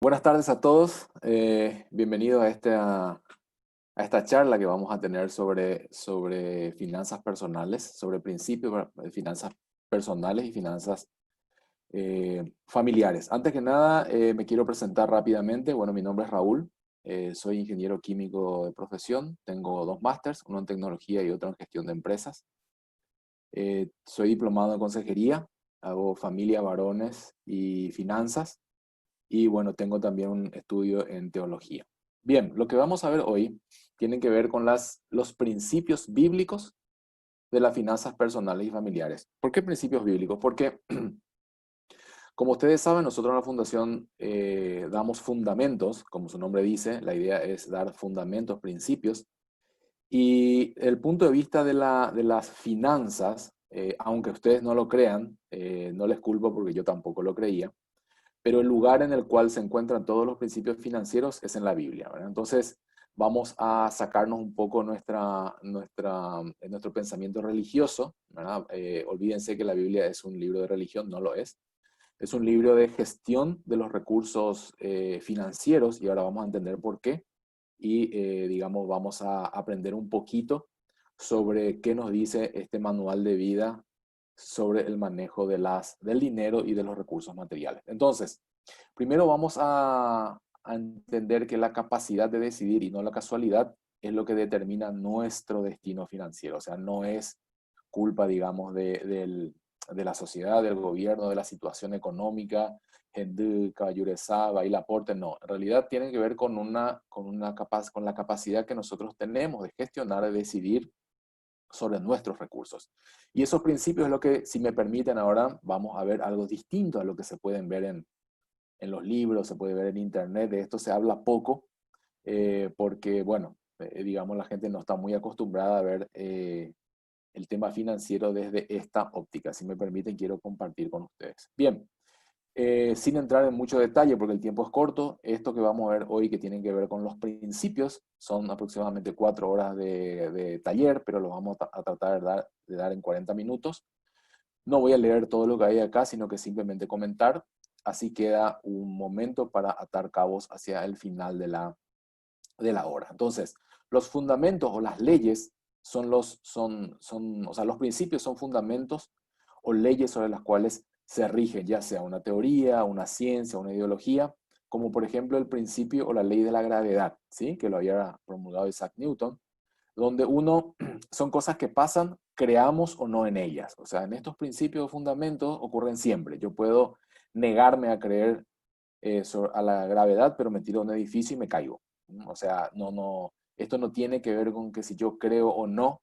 Buenas tardes a todos. Bienvenidos a esta charla que vamos a tener sobre finanzas personales, sobre principios de finanzas personales y finanzas familiares. Antes que nada, me quiero presentar rápidamente. Bueno, mi nombre es Raúl. Soy ingeniero químico de profesión. Tengo dos másters, uno en tecnología y otro en gestión de empresas. Soy diplomado en consejería. Hago familia, varones y finanzas. Y bueno, tengo también un estudio en teología. Bien, lo que vamos a ver hoy tiene que ver con los principios bíblicos de las finanzas personales y familiares. ¿Por qué principios bíblicos? Porque, como ustedes saben, nosotros en la Fundación damos fundamentos, como su nombre dice, la idea es dar fundamentos, principios, y el punto de vista de las finanzas, aunque ustedes no lo crean, no les culpo porque yo tampoco lo creía, pero el lugar en el cual se encuentran todos los principios financieros es en la Biblia, ¿verdad? Entonces, vamos a sacarnos un poco nuestro pensamiento religioso, ¿verdad? Olvídense que la Biblia es un libro de religión, no lo es. Es un libro de gestión de los recursos financieros y ahora vamos a entender por qué. Y, digamos, vamos a aprender un poquito sobre qué nos dice este manual de vida sobre el manejo del dinero y de los recursos materiales. Entonces, primero vamos a entender que la capacidad de decidir y no la casualidad es lo que determina nuestro destino financiero. O sea, no es culpa, digamos, de la sociedad, del gobierno, de la situación económica, Henduca, Yuresaba y Laporte, no. En realidad tiene que ver con la capacidad que nosotros tenemos de gestionar, de decidir sobre nuestros recursos. Y esos principios es lo que, si me permiten ahora, vamos a ver algo distinto a lo que se pueden ver en los libros, se puede ver en internet. De esto se habla poco porque, bueno, digamos, la gente no está muy acostumbrada a ver el tema financiero desde esta óptica. Si me permiten, quiero compartir con ustedes. Bien, sin entrar en mucho detalle porque el tiempo es corto, esto que vamos a ver hoy que tienen que ver con los principios, son aproximadamente 4 horas de taller, pero los vamos a tratar de dar en 40 minutos. No voy a leer todo lo que hay acá, sino que simplemente comentar. Así queda un momento para atar cabos hacia el final de la hora. Entonces, los fundamentos o las leyes o sea, los principios son fundamentos o leyes sobre las cuales se rigen, ya sea una teoría, una ciencia, una ideología, como por ejemplo el principio o la ley de la gravedad, ¿sí? Que lo había promulgado Isaac Newton, donde son cosas que pasan, creamos o no en ellas. O sea, en estos principios o fundamentos ocurren siempre. Yo puedo negarme a creer a la gravedad, pero me tiro a un edificio y me caigo. O sea, esto no tiene que ver con que si yo creo o no.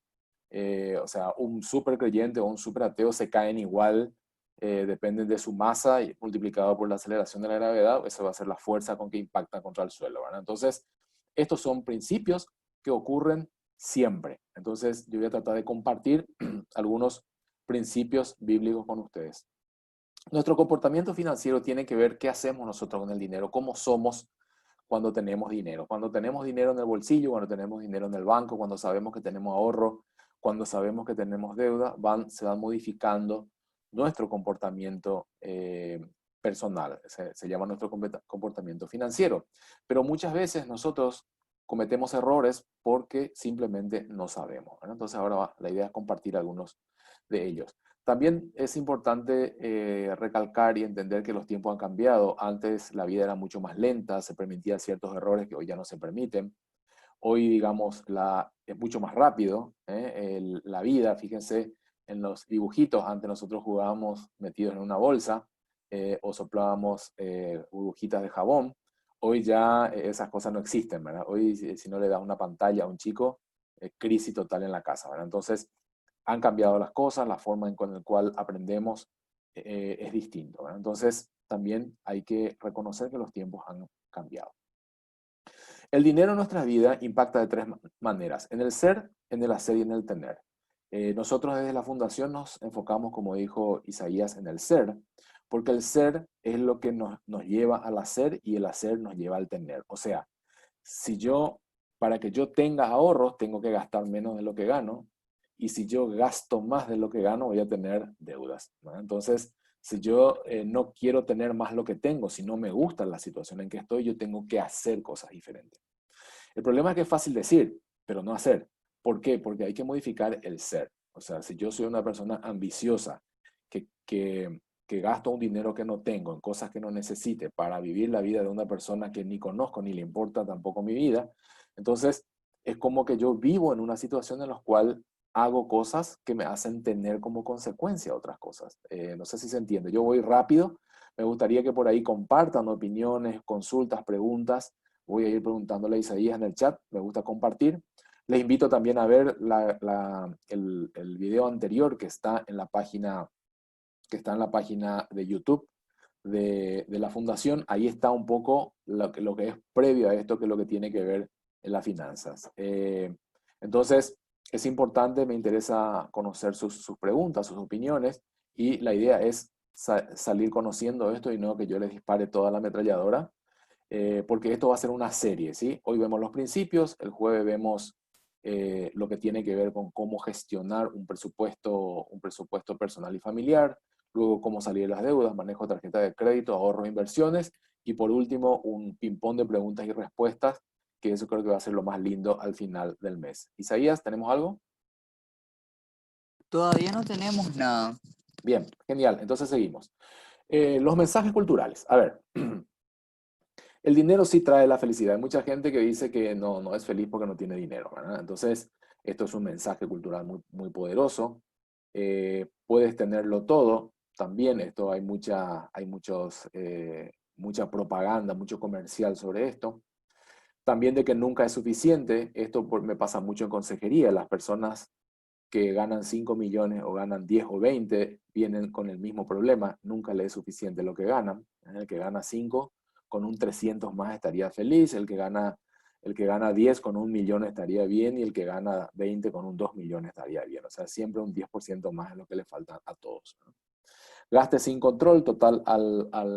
O sea, un súper creyente o un súper ateo se caen igual, dependen de su masa y multiplicado por la aceleración de la gravedad, esa va a ser la fuerza con que impacta contra el suelo, ¿verdad? Entonces, estos son principios que ocurren siempre. Entonces, yo voy a tratar de compartir algunos principios bíblicos con ustedes. Nuestro comportamiento financiero tiene que ver qué hacemos nosotros con el dinero, cómo somos cuando tenemos dinero. Cuando tenemos dinero en el bolsillo, cuando tenemos dinero en el banco, cuando sabemos que tenemos ahorro, cuando sabemos que tenemos deuda, se van modificando nuestro comportamiento personal. Se llama nuestro comportamiento financiero. Pero muchas veces nosotros cometemos errores porque simplemente no sabemos, ¿verdad? Entonces ahora la idea es compartir algunos de ellos. También es importante recalcar y entender que los tiempos han cambiado. Antes la vida era mucho más lenta, se permitían ciertos errores que hoy ya no se permiten. Hoy, digamos, es mucho más rápido la vida. Fíjense en los dibujitos. Antes nosotros jugábamos metidos en una bolsa o soplábamos burbujitas de jabón. Hoy ya esas cosas no existen, ¿verdad? Hoy si no le das una pantalla a un chico, crisis total en la casa, ¿verdad? Entonces, han cambiado las cosas, la forma en con la cual aprendemos es distinto, ¿verdad? Entonces, también hay que reconocer que los tiempos han cambiado. El dinero en nuestra vida impacta de tres maneras, en el ser, en el hacer y en el tener. Nosotros desde la fundación nos enfocamos, como dijo Isaías, en el ser, porque el ser es lo que nos lleva al hacer y el hacer nos lleva al tener. O sea, si yo, para que yo tenga ahorros, tengo que gastar menos de lo que gano, y si yo gasto más de lo que gano, voy a tener deudas, ¿no? Entonces, Si yo no quiero tener más lo que tengo, si no me gusta la situación en que estoy, yo tengo que hacer cosas diferentes. El problema es que es fácil decir, pero no hacer. ¿Por qué? Porque hay que modificar el ser. O sea, si yo soy una persona ambiciosa, que gasto un dinero que no tengo en cosas que no necesite para vivir la vida de una persona que ni conozco ni le importa tampoco mi vida, entonces es como que yo vivo en una situación en la cual hago cosas que me hacen tener como consecuencia otras cosas. No sé si se entiende. Yo voy rápido. Me gustaría que por ahí compartan opiniones, consultas, preguntas. Voy a ir preguntándole a Isaías en el chat. Me gusta compartir. Les invito también a ver el video anterior que está en la página de YouTube de la fundación. Ahí está un poco lo que es previo a esto, que es lo que tiene que ver en las finanzas. Entonces, es importante, me interesa conocer sus preguntas, sus opiniones, y la idea es salir conociendo esto y no que yo les dispare toda la ametralladora, porque esto va a ser una serie, ¿sí? Hoy vemos los principios, el jueves vemos lo que tiene que ver con cómo gestionar un presupuesto personal y familiar, luego cómo salir de las deudas, manejo de tarjeta de crédito, ahorro, inversiones, y por último un ping-pong de preguntas y respuestas, que eso creo que va a ser lo más lindo al final del mes. Isaías, ¿tenemos algo? Todavía no tenemos nada. Bien, genial, entonces seguimos. Los mensajes culturales. A ver, el dinero sí trae la felicidad. Hay mucha gente que dice que no es feliz porque no tiene dinero, ¿verdad? Entonces, esto es un mensaje cultural muy poderoso. Puedes tenerlo todo. También esto mucha propaganda, mucho comercial sobre esto. También de que nunca es suficiente. Esto me pasa mucho en consejería. Las personas que ganan 5 millones o ganan 10 o 20 vienen con el mismo problema. Nunca le es suficiente lo que ganan. El que gana 5 con un 300 más estaría feliz. El que gana 10 con 1 millón estaría bien, y el que gana 20 con 2 millones estaría bien. O sea, siempre un 10% más es lo que le falta a todos, ¿no? Gaste sin control, total,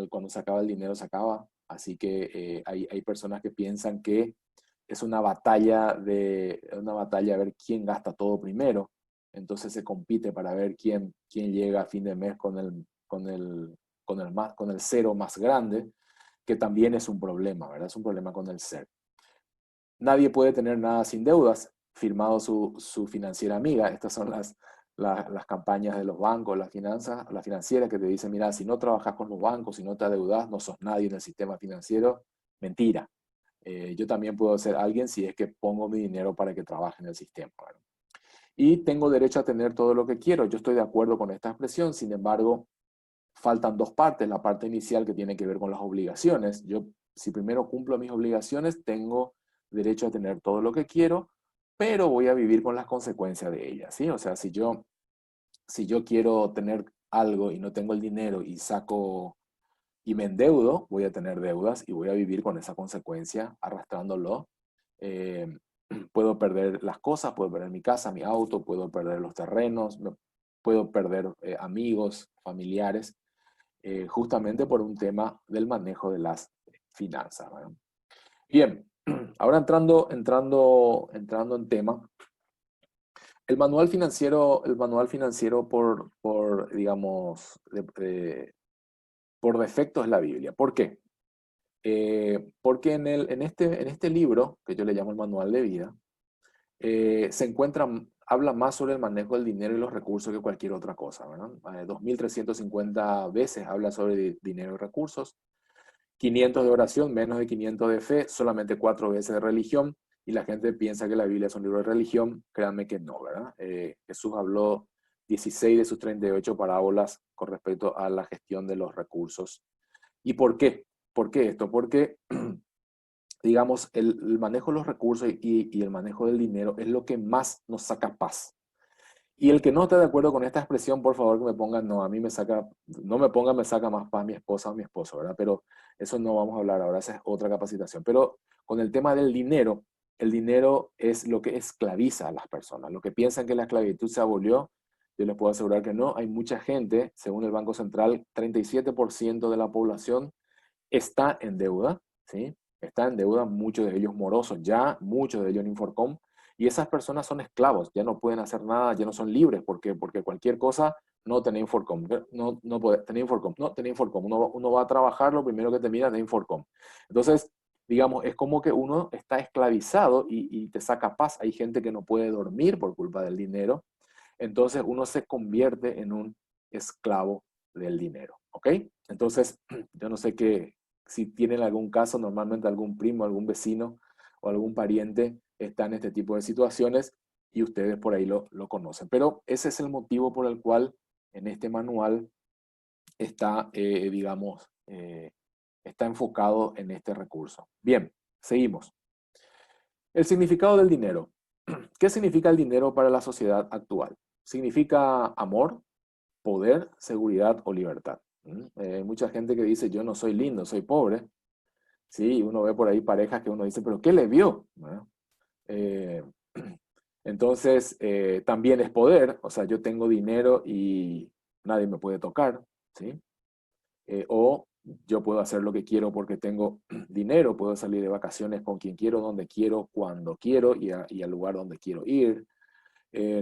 cuando se acaba el dinero se acaba. Así que hay personas que piensan que es una batalla a ver quién gasta todo primero. Entonces se compite para ver quién llega a fin de mes con el cero más grande, que también es un problema, ¿verdad? Es un problema con el ser. Nadie puede tener nada sin deudas, firmado su financiera amiga. Estas son las campañas de los bancos, las financieras, que te dicen, mira, si no trabajas con los bancos, si no te adeudas, no sos nadie en el sistema financiero. Mentira. Yo también puedo ser alguien si es que pongo mi dinero para que trabaje en el sistema, ¿verdad? Y tengo derecho a tener todo lo que quiero. Yo estoy de acuerdo con esta expresión. Sin embargo, faltan dos partes. La parte inicial, que tiene que ver con las obligaciones. Si primero cumplo mis obligaciones, tengo derecho a tener todo lo que quiero, pero voy a vivir con las consecuencias de ellas, ¿sí? O sea, si yo quiero tener algo y no tengo el dinero y me endeudo, voy a tener deudas y voy a vivir con esa consecuencia arrastrándolo. Eh, Puedo perder las cosas, puedo perder mi casa, mi auto, puedo perder los terrenos, puedo perder amigos, familiares, justamente por un tema del manejo de las finanzas, ¿verdad? Bien, ahora entrando en tema, el manual financiero digamos, por defecto es la Biblia. ¿Por qué? Porque en este libro, que yo le llamo el manual de vida, habla más sobre el manejo del dinero y los recursos que cualquier otra cosa, ¿verdad? 2350 veces habla sobre dinero y recursos, 500 de oración, menos de 500 de fe, solamente 4 veces de religión, y la gente piensa que la Biblia es un libro de religión. Créanme que no, ¿verdad? Jesús habló 16 de sus 38 parábolas con respecto a la gestión de los recursos. ¿Y por qué? ¿Por qué esto? Porque digamos, el manejo de los recursos y el manejo del dinero es lo que más nos saca paz. Y el que no esté de acuerdo con esta expresión, por favor que me ponga, no, a mí no me ponga, me saca más paz mi esposa o mi esposo, ¿verdad? Pero eso no vamos a hablar ahora, esa es otra capacitación. Pero con el tema del dinero, el dinero es lo que esclaviza a las personas. Lo que piensan que la esclavitud se abolió, yo les puedo asegurar que no. Hay mucha gente, según el Banco Central, 37% de la población está en deuda, ¿sí? Está en deuda, muchos de ellos morosos ya, muchos de ellos en Inforcom, y esas personas son esclavos, ya no pueden hacer nada, ya no son libres. ¿Por qué? Porque cualquier cosa no tenés Inforcom, no podés, tenés Inforcom, no tenés Inforcom. Uno va a trabajar, lo primero que te mira es Inforcom. Entonces, digamos, es como que uno está esclavizado y te saca paz. Hay gente que no puede dormir por culpa del dinero. Entonces uno se convierte en un esclavo del dinero, ¿ok? Entonces, yo no sé qué, si tienen algún caso, normalmente algún primo, algún vecino o algún pariente está en este tipo de situaciones y ustedes por ahí lo conocen. Pero ese es el motivo por el cual en este manual está, digamos, está enfocado en este recurso. Bien, seguimos. El significado del dinero. ¿Qué significa el dinero para la sociedad actual? Significa amor, poder, seguridad o libertad. Mucha gente que dice, yo no soy lindo, soy pobre. Sí, uno ve por ahí parejas que uno dice, pero ¿qué le vio? ¿No? Eh, entonces, también es poder, o sea, yo tengo dinero y nadie me puede tocar, ¿sí? O yo puedo hacer lo que quiero porque tengo dinero, puedo salir de vacaciones con quien quiero, donde quiero, cuando quiero y al lugar donde quiero ir.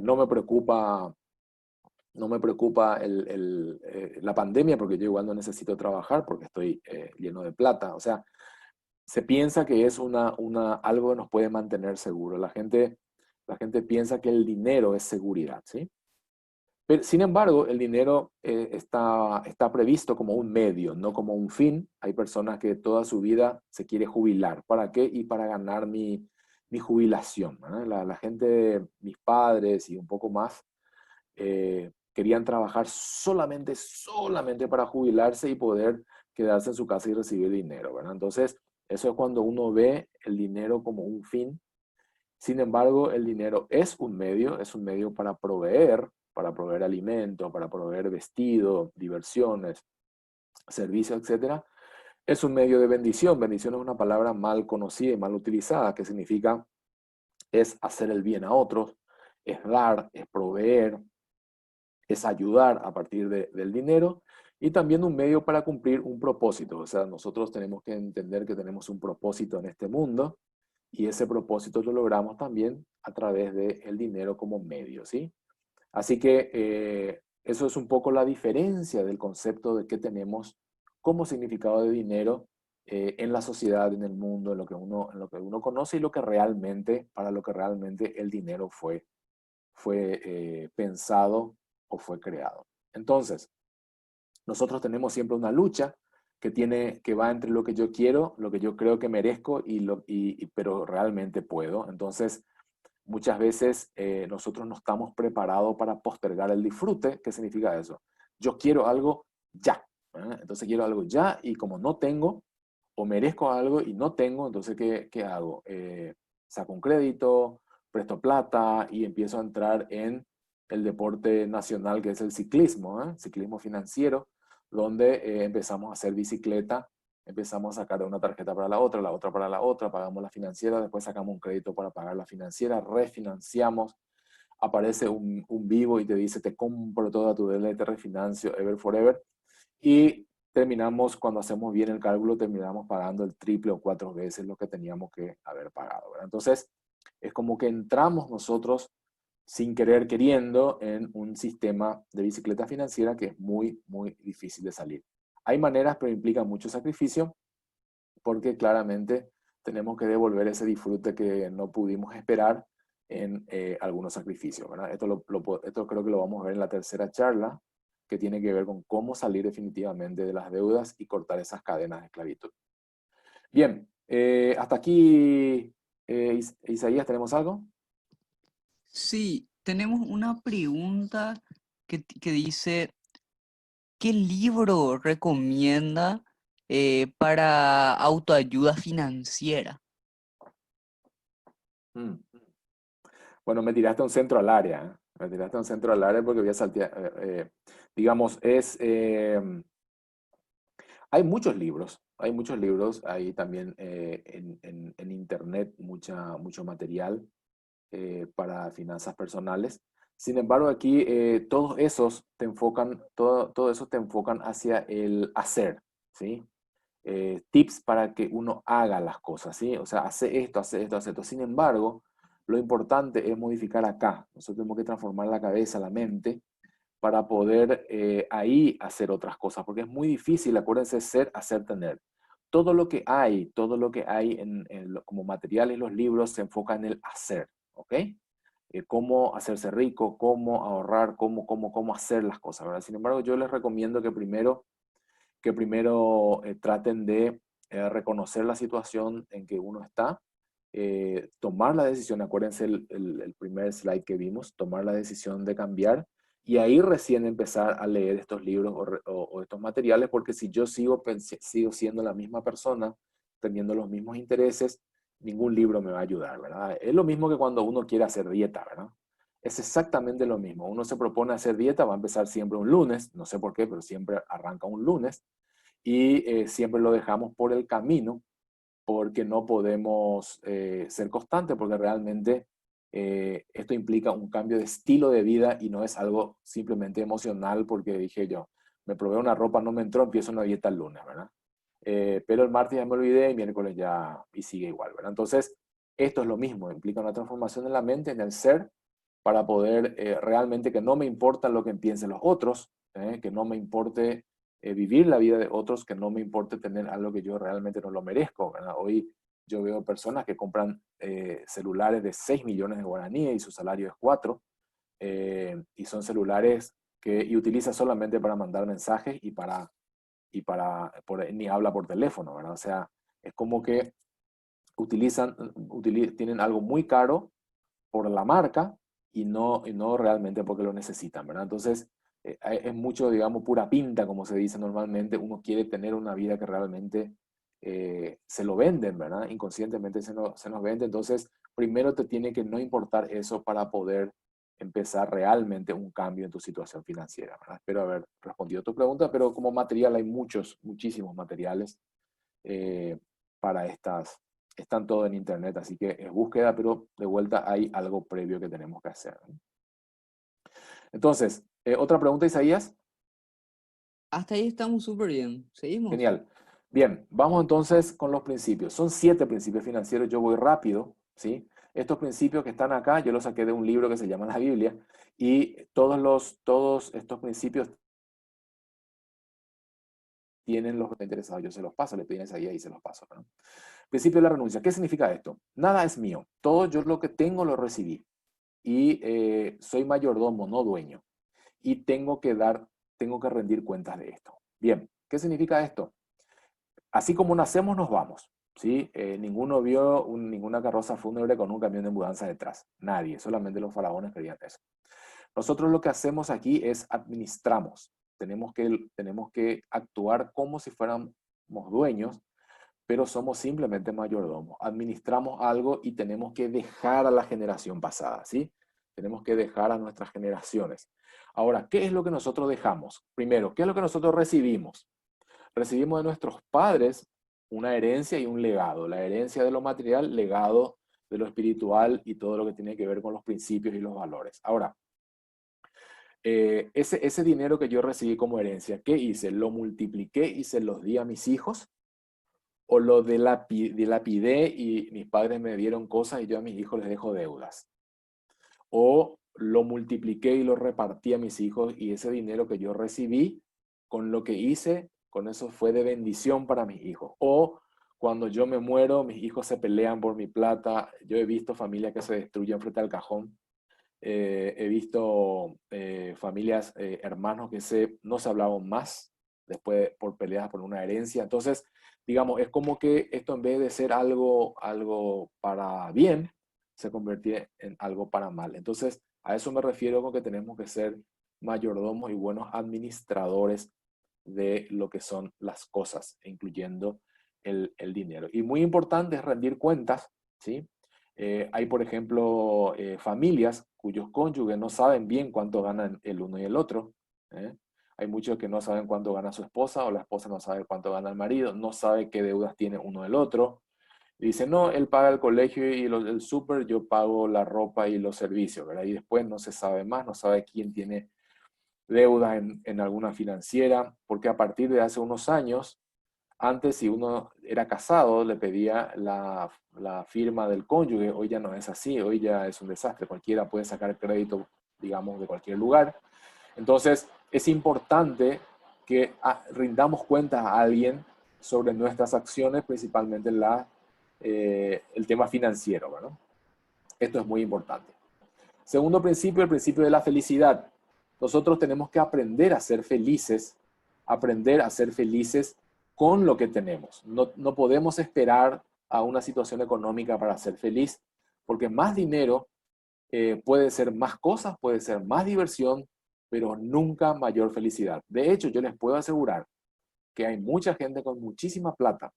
No me preocupa, no me preocupa la pandemia porque yo igual no necesito trabajar porque estoy lleno de plata. O sea, se piensa que es algo que nos puede mantener seguros. La gente piensa que el dinero es seguridad, ¿sí? Pero, sin embargo, el dinero está previsto como un medio, no como un fin. Hay personas que toda su vida se quiere jubilar. ¿Para qué? Y para ganar mi jubilación. ¿Eh? La gente, mis padres y un poco más, querían trabajar solamente para jubilarse y poder quedarse en su casa y recibir dinero, ¿verdad? Entonces, eso es cuando uno ve el dinero como un fin. Sin embargo, el dinero es un medio para proveer alimento, para proveer vestido, diversiones, servicios, etcétera. Es un medio de bendición. Bendición es una palabra mal conocida y mal utilizada, que significa es hacer el bien a otros, es dar, es proveer, es ayudar a partir del dinero y también un medio para cumplir un propósito. O sea, nosotros tenemos que entender que tenemos un propósito en este mundo y ese propósito lo logramos también a través del dinero como medio, ¿sí? Así que eso es un poco la diferencia del concepto de que tenemos como significado de dinero en la sociedad, en el mundo, en lo que uno conoce y lo que realmente, para lo que realmente el dinero fue pensado o fue creado. Entonces, nosotros tenemos siempre una lucha que va entre lo que yo quiero, lo que yo creo que merezco, pero realmente puedo. Entonces, muchas veces nosotros no estamos preparados para postergar el disfrute. ¿Qué significa eso? Yo quiero algo ya. Entonces quiero algo ya y como no tengo, o merezco algo y no tengo, entonces ¿qué hago? Saco un crédito, presto plata y empiezo a entrar en el deporte nacional que es el ciclismo, ciclismo financiero, donde empezamos a hacer bicicleta, empezamos a sacar de una tarjeta para la otra para la otra, pagamos la financiera, después sacamos un crédito para pagar la financiera, refinanciamos, aparece un vivo y te dice, te compro toda tu deuda y te refinancio ever forever. Y terminamos, cuando hacemos bien el cálculo, terminamos pagando el triple o 4 veces lo que teníamos que haber pagado, ¿verdad? Entonces, es como que entramos nosotros sin querer queriendo en un sistema de bicicleta financiera que es muy, muy difícil de salir. Hay maneras, pero implica mucho sacrificio porque claramente tenemos que devolver ese disfrute que no pudimos esperar en algunos sacrificios, ¿verdad? Esto creo que lo vamos a ver en la tercera charla, que tiene que ver con cómo salir definitivamente de las deudas y cortar esas cadenas de esclavitud. Bien, hasta aquí, Isaías, ¿tenemos algo? Sí, tenemos una pregunta que dice, ¿qué libro recomienda para autoayuda financiera? Mm. Bueno, me tiraste un centro al área, ¿eh? Me tiraste un centro al área porque voy a saltear, digamos, hay muchos libros, hay también en internet mucho material para finanzas personales. Sin embargo, aquí todos esos te enfocan hacia el hacer, ¿sí? Tips para que uno haga las cosas, ¿sí? O sea, hace esto, hace esto, hace esto. Sin embargo, lo importante es modificar acá. Nosotros tenemos que transformar la cabeza, la mente, para poder ahí hacer otras cosas, porque es muy difícil, acuérdense, ser, hacer, tener. Todo lo que hay como material en los libros se enfoca en el hacer, ¿ok? Cómo hacerse rico, cómo ahorrar, cómo hacer las cosas, ¿verdad? Sin embargo, yo les recomiendo que primero traten de reconocer la situación en que uno está, tomar la decisión, acuérdense el primer slide que vimos, tomar la decisión de cambiar y ahí recién empezar a leer estos libros o estos materiales, porque si yo sigo siendo la misma persona, teniendo los mismos intereses, ningún libro me va a ayudar, ¿verdad? Es lo mismo que cuando uno quiere hacer dieta, ¿verdad? Es exactamente lo mismo. Uno se propone hacer dieta, va a empezar siempre un lunes, no sé por qué, pero siempre arranca un lunes, y siempre lo dejamos por el camino porque no podemos ser constantes, porque realmente esto implica un cambio de estilo de vida y no es algo simplemente emocional, porque dije yo, me probé una ropa, no me entró, empiezo una dieta el lunes, ¿verdad? Pero el martes ya me olvidé y miércoles ya, y sigue igual, ¿verdad? Entonces, esto es lo mismo, implica una transformación en la mente, en el ser, para poder realmente que no me importa lo que piensen los otros, que no me importe vivir la vida de otros, que no me importe tener algo que yo realmente no lo merezco, ¿verdad? Hoy yo veo personas que compran celulares de 6 millones de guaraníes y su salario es 4, y son celulares y utiliza solamente para mandar mensajes ni habla por teléfono, ¿verdad? O sea, es como que tienen algo muy caro por la marca y no realmente porque lo necesitan, ¿verdad? Entonces, es mucho, digamos, pura pinta, como se dice normalmente. Uno quiere tener una vida que realmente se lo venden, ¿verdad? Inconscientemente se nos vende. Entonces, primero te tiene que no importar eso para poder empezar realmente un cambio en tu situación financiera, ¿verdad? Espero haber respondido a tu pregunta, pero como material hay muchísimos materiales eh, para estas. Están todo en internet, así que es búsqueda, pero de vuelta hay algo previo que tenemos que hacer. Entonces, otra pregunta, Isaías. Hasta ahí estamos súper bien. ¿Seguimos? Genial. Bien, vamos entonces con los principios. Son 7 principios financieros, yo voy rápido, ¿sí? Estos principios que están acá, yo los saqué de un libro que se llama la Biblia, y todos estos principios tienen los interesados, yo se los paso, le piden esa guía y se los paso, ¿no? Principio de la renuncia, ¿qué significa esto? Nada es mío, todo yo lo que tengo lo recibí, y soy mayordomo, no dueño, y tengo que rendir cuentas de esto. Bien, ¿qué significa esto? Así como nacemos, nos vamos, ¿sí? Ninguno vio ninguna carroza fúnebre con un camión de mudanza detrás, nadie, solamente los faraones creían eso. Nosotros lo que hacemos aquí es administramos, tenemos que actuar como si fuéramos dueños, pero somos simplemente mayordomos. Administramos algo y tenemos que dejar a la generación pasada, ¿sí? Tenemos que dejar a nuestras generaciones. Ahora, ¿qué es lo que nosotros dejamos? Primero, ¿qué es lo que nosotros recibimos? Recibimos de nuestros padres una herencia y un legado. La herencia de lo material, legado de lo espiritual y todo lo que tiene que ver con los principios y los valores. Ahora, ese dinero que yo recibí como herencia, ¿qué hice? ¿Lo multipliqué y se los di a mis hijos? ¿O lo dilapidé y mis padres me dieron cosas y yo a mis hijos les dejo deudas? ¿O lo multipliqué y lo repartí a mis hijos y ese dinero que yo recibí, con lo que hice, con eso fue de bendición para mis hijos? ¿O cuando yo me muero, mis hijos se pelean por mi plata? Yo he visto familias que se destruyen frente al cajón. He visto familias, hermanos no se hablaban más después por peleas por una herencia. Entonces, digamos, es como que esto en vez de ser algo para bien, se convierte en algo para mal. Entonces, a eso me refiero con que tenemos que ser mayordomos y buenos administradores de lo que son las cosas, incluyendo el dinero. Y muy importante es rendir cuentas, ¿sí? Hay, por ejemplo, familias cuyos cónyuges no saben bien cuánto ganan el uno y el otro. ¿eh? Hay muchos que no saben cuánto gana su esposa o la esposa no sabe cuánto gana el marido, no sabe qué deudas tiene uno del otro. Y dice, no, él paga el colegio y el súper, yo pago la ropa y los servicios, ¿verdad? Y después no se sabe más, no sabe quién tiene deudas en alguna financiera, porque a partir de hace unos años, antes, si uno era casado, le pedía la firma del cónyuge. Hoy ya no es así, hoy ya es un desastre. Cualquiera puede sacar crédito, digamos, de cualquier lugar. Entonces, es importante que rindamos cuentas a alguien sobre nuestras acciones, principalmente el tema financiero, ¿verdad? Esto es muy importante. Segundo principio, el principio de la felicidad. Nosotros tenemos que aprender a ser felices con lo que tenemos. No podemos esperar a una situación económica para ser feliz, porque más dinero puede ser más cosas, puede ser más diversión, pero nunca mayor felicidad. De hecho, yo les puedo asegurar que hay mucha gente con muchísima plata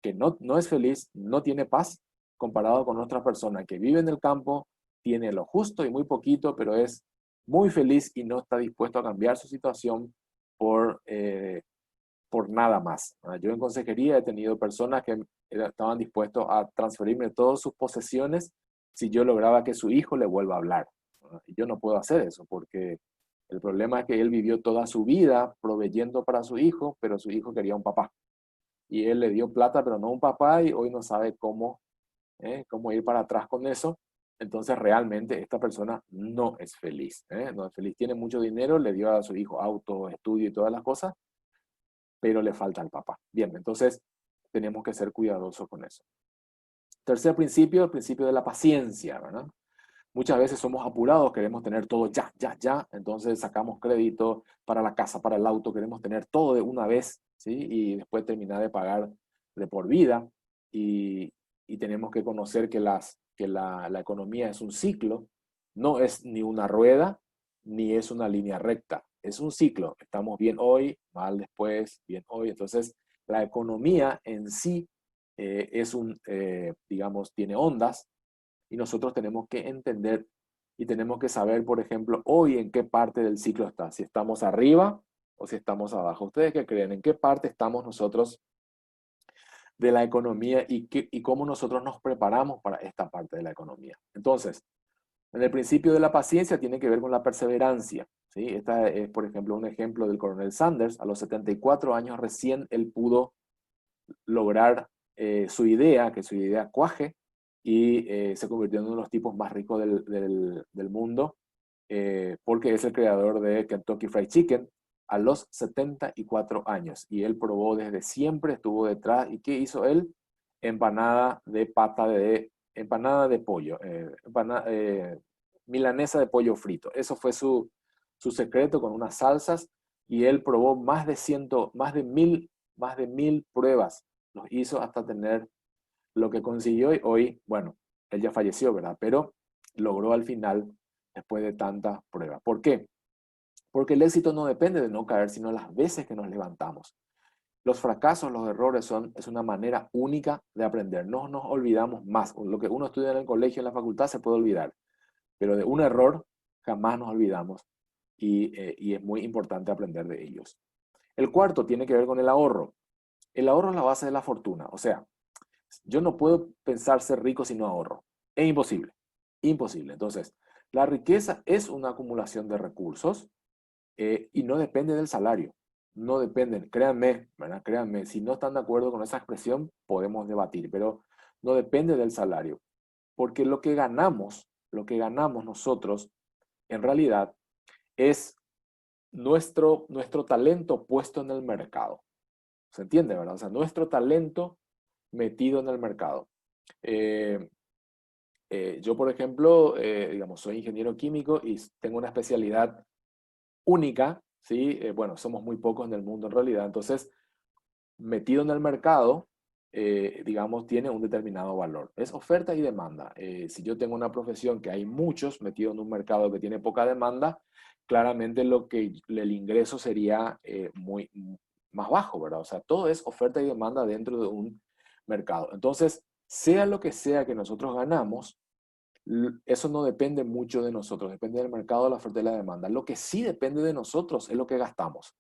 que no es feliz, no tiene paz, comparado con otra persona que vive en el campo, tiene lo justo y muy poquito, pero es muy feliz y no está dispuesto a cambiar su situación por nada más. Yo en consejería he tenido personas que estaban dispuestos a transferirme todas sus posesiones si yo lograba que su hijo le vuelva a hablar. Y yo no puedo hacer eso porque el problema es que él vivió toda su vida proveyendo para su hijo, pero su hijo quería un papá. Y él le dio plata, pero no un papá, y hoy no sabe cómo ir para atrás con eso. Entonces realmente esta persona no es feliz. No es feliz. Tiene mucho dinero, le dio a su hijo auto, estudio y todas las cosas, pero le falta el papá. Bien, entonces tenemos que ser cuidadosos con eso. Tercer principio, el principio de la paciencia, ¿verdad? Muchas veces somos apurados, queremos tener todo ya, ya, ya, entonces sacamos crédito para la casa, para el auto, queremos tener todo de una vez, ¿sí? Y después terminar de pagar de por vida. Y, y tenemos que conocer que la economía es un ciclo, no es ni una rueda, ni es una línea recta, es un ciclo. Estamos bien hoy, mal después, bien hoy. Entonces, la economía en sí digamos, tiene ondas, y nosotros tenemos que entender y tenemos que saber, por ejemplo, hoy en qué parte del ciclo está, si estamos arriba o si estamos abajo. ¿Ustedes qué creen? ¿En qué parte estamos nosotros de la economía y cómo nosotros nos preparamos para esta parte de la economía? Entonces, en el principio de la paciencia tiene que ver con la perseverancia, ¿sí? Esta es, por ejemplo, un ejemplo del coronel Sanders. A los 74 años recién él pudo lograr su idea, que su idea cuaje, y se convirtió en uno de los tipos más ricos del mundo, porque es el creador de Kentucky Fried Chicken a los 74 años. Y él probó desde siempre, estuvo detrás. ¿Y qué hizo él? Empanada de pollo, milanesa de pollo frito. Eso fue su secreto, con unas salsas. Y él probó más de mil pruebas. Los hizo hasta tener lo que consiguió, y hoy, bueno, él ya falleció, ¿verdad? Pero logró al final, después de tantas pruebas. ¿Por qué? Porque el éxito no depende de no caer, sino las veces que nos levantamos. Los fracasos, los errores es una manera única de aprender. No nos olvidamos más. Lo que uno estudia en el colegio, en la facultad, se puede olvidar, pero de un error jamás nos olvidamos, y es muy importante aprender de ellos. El cuarto tiene que ver con el ahorro. El ahorro es la base de la fortuna. O sea, yo no puedo pensar ser rico si no ahorro. Es imposible. Imposible. Entonces, la riqueza es una acumulación de recursos, y no depende del salario. No depende. Créanme, ¿verdad? Créanme, si no están de acuerdo con esa expresión, podemos debatir, pero no depende del salario. Porque lo que ganamos nosotros, en realidad, es nuestro talento puesto en el mercado. ¿Se entiende, verdad? O sea, nuestro talento metido en el mercado. Eh, yo, por ejemplo, digamos, soy ingeniero químico y tengo una especialidad única, ¿sí? Bueno, somos muy pocos en el mundo en realidad. Entonces, metido en el mercado, digamos, tiene un determinado valor. Es oferta y demanda. Si yo tengo una profesión que hay muchos metidos en un mercado que tiene poca demanda, claramente el ingreso sería más bajo, ¿verdad? O sea, todo es oferta y demanda dentro de un mercado. Entonces, sea lo que sea que nosotros ganamos, eso no depende mucho de nosotros, depende del mercado, de la oferta y la demanda. Lo que sí depende de nosotros es lo que gastamos.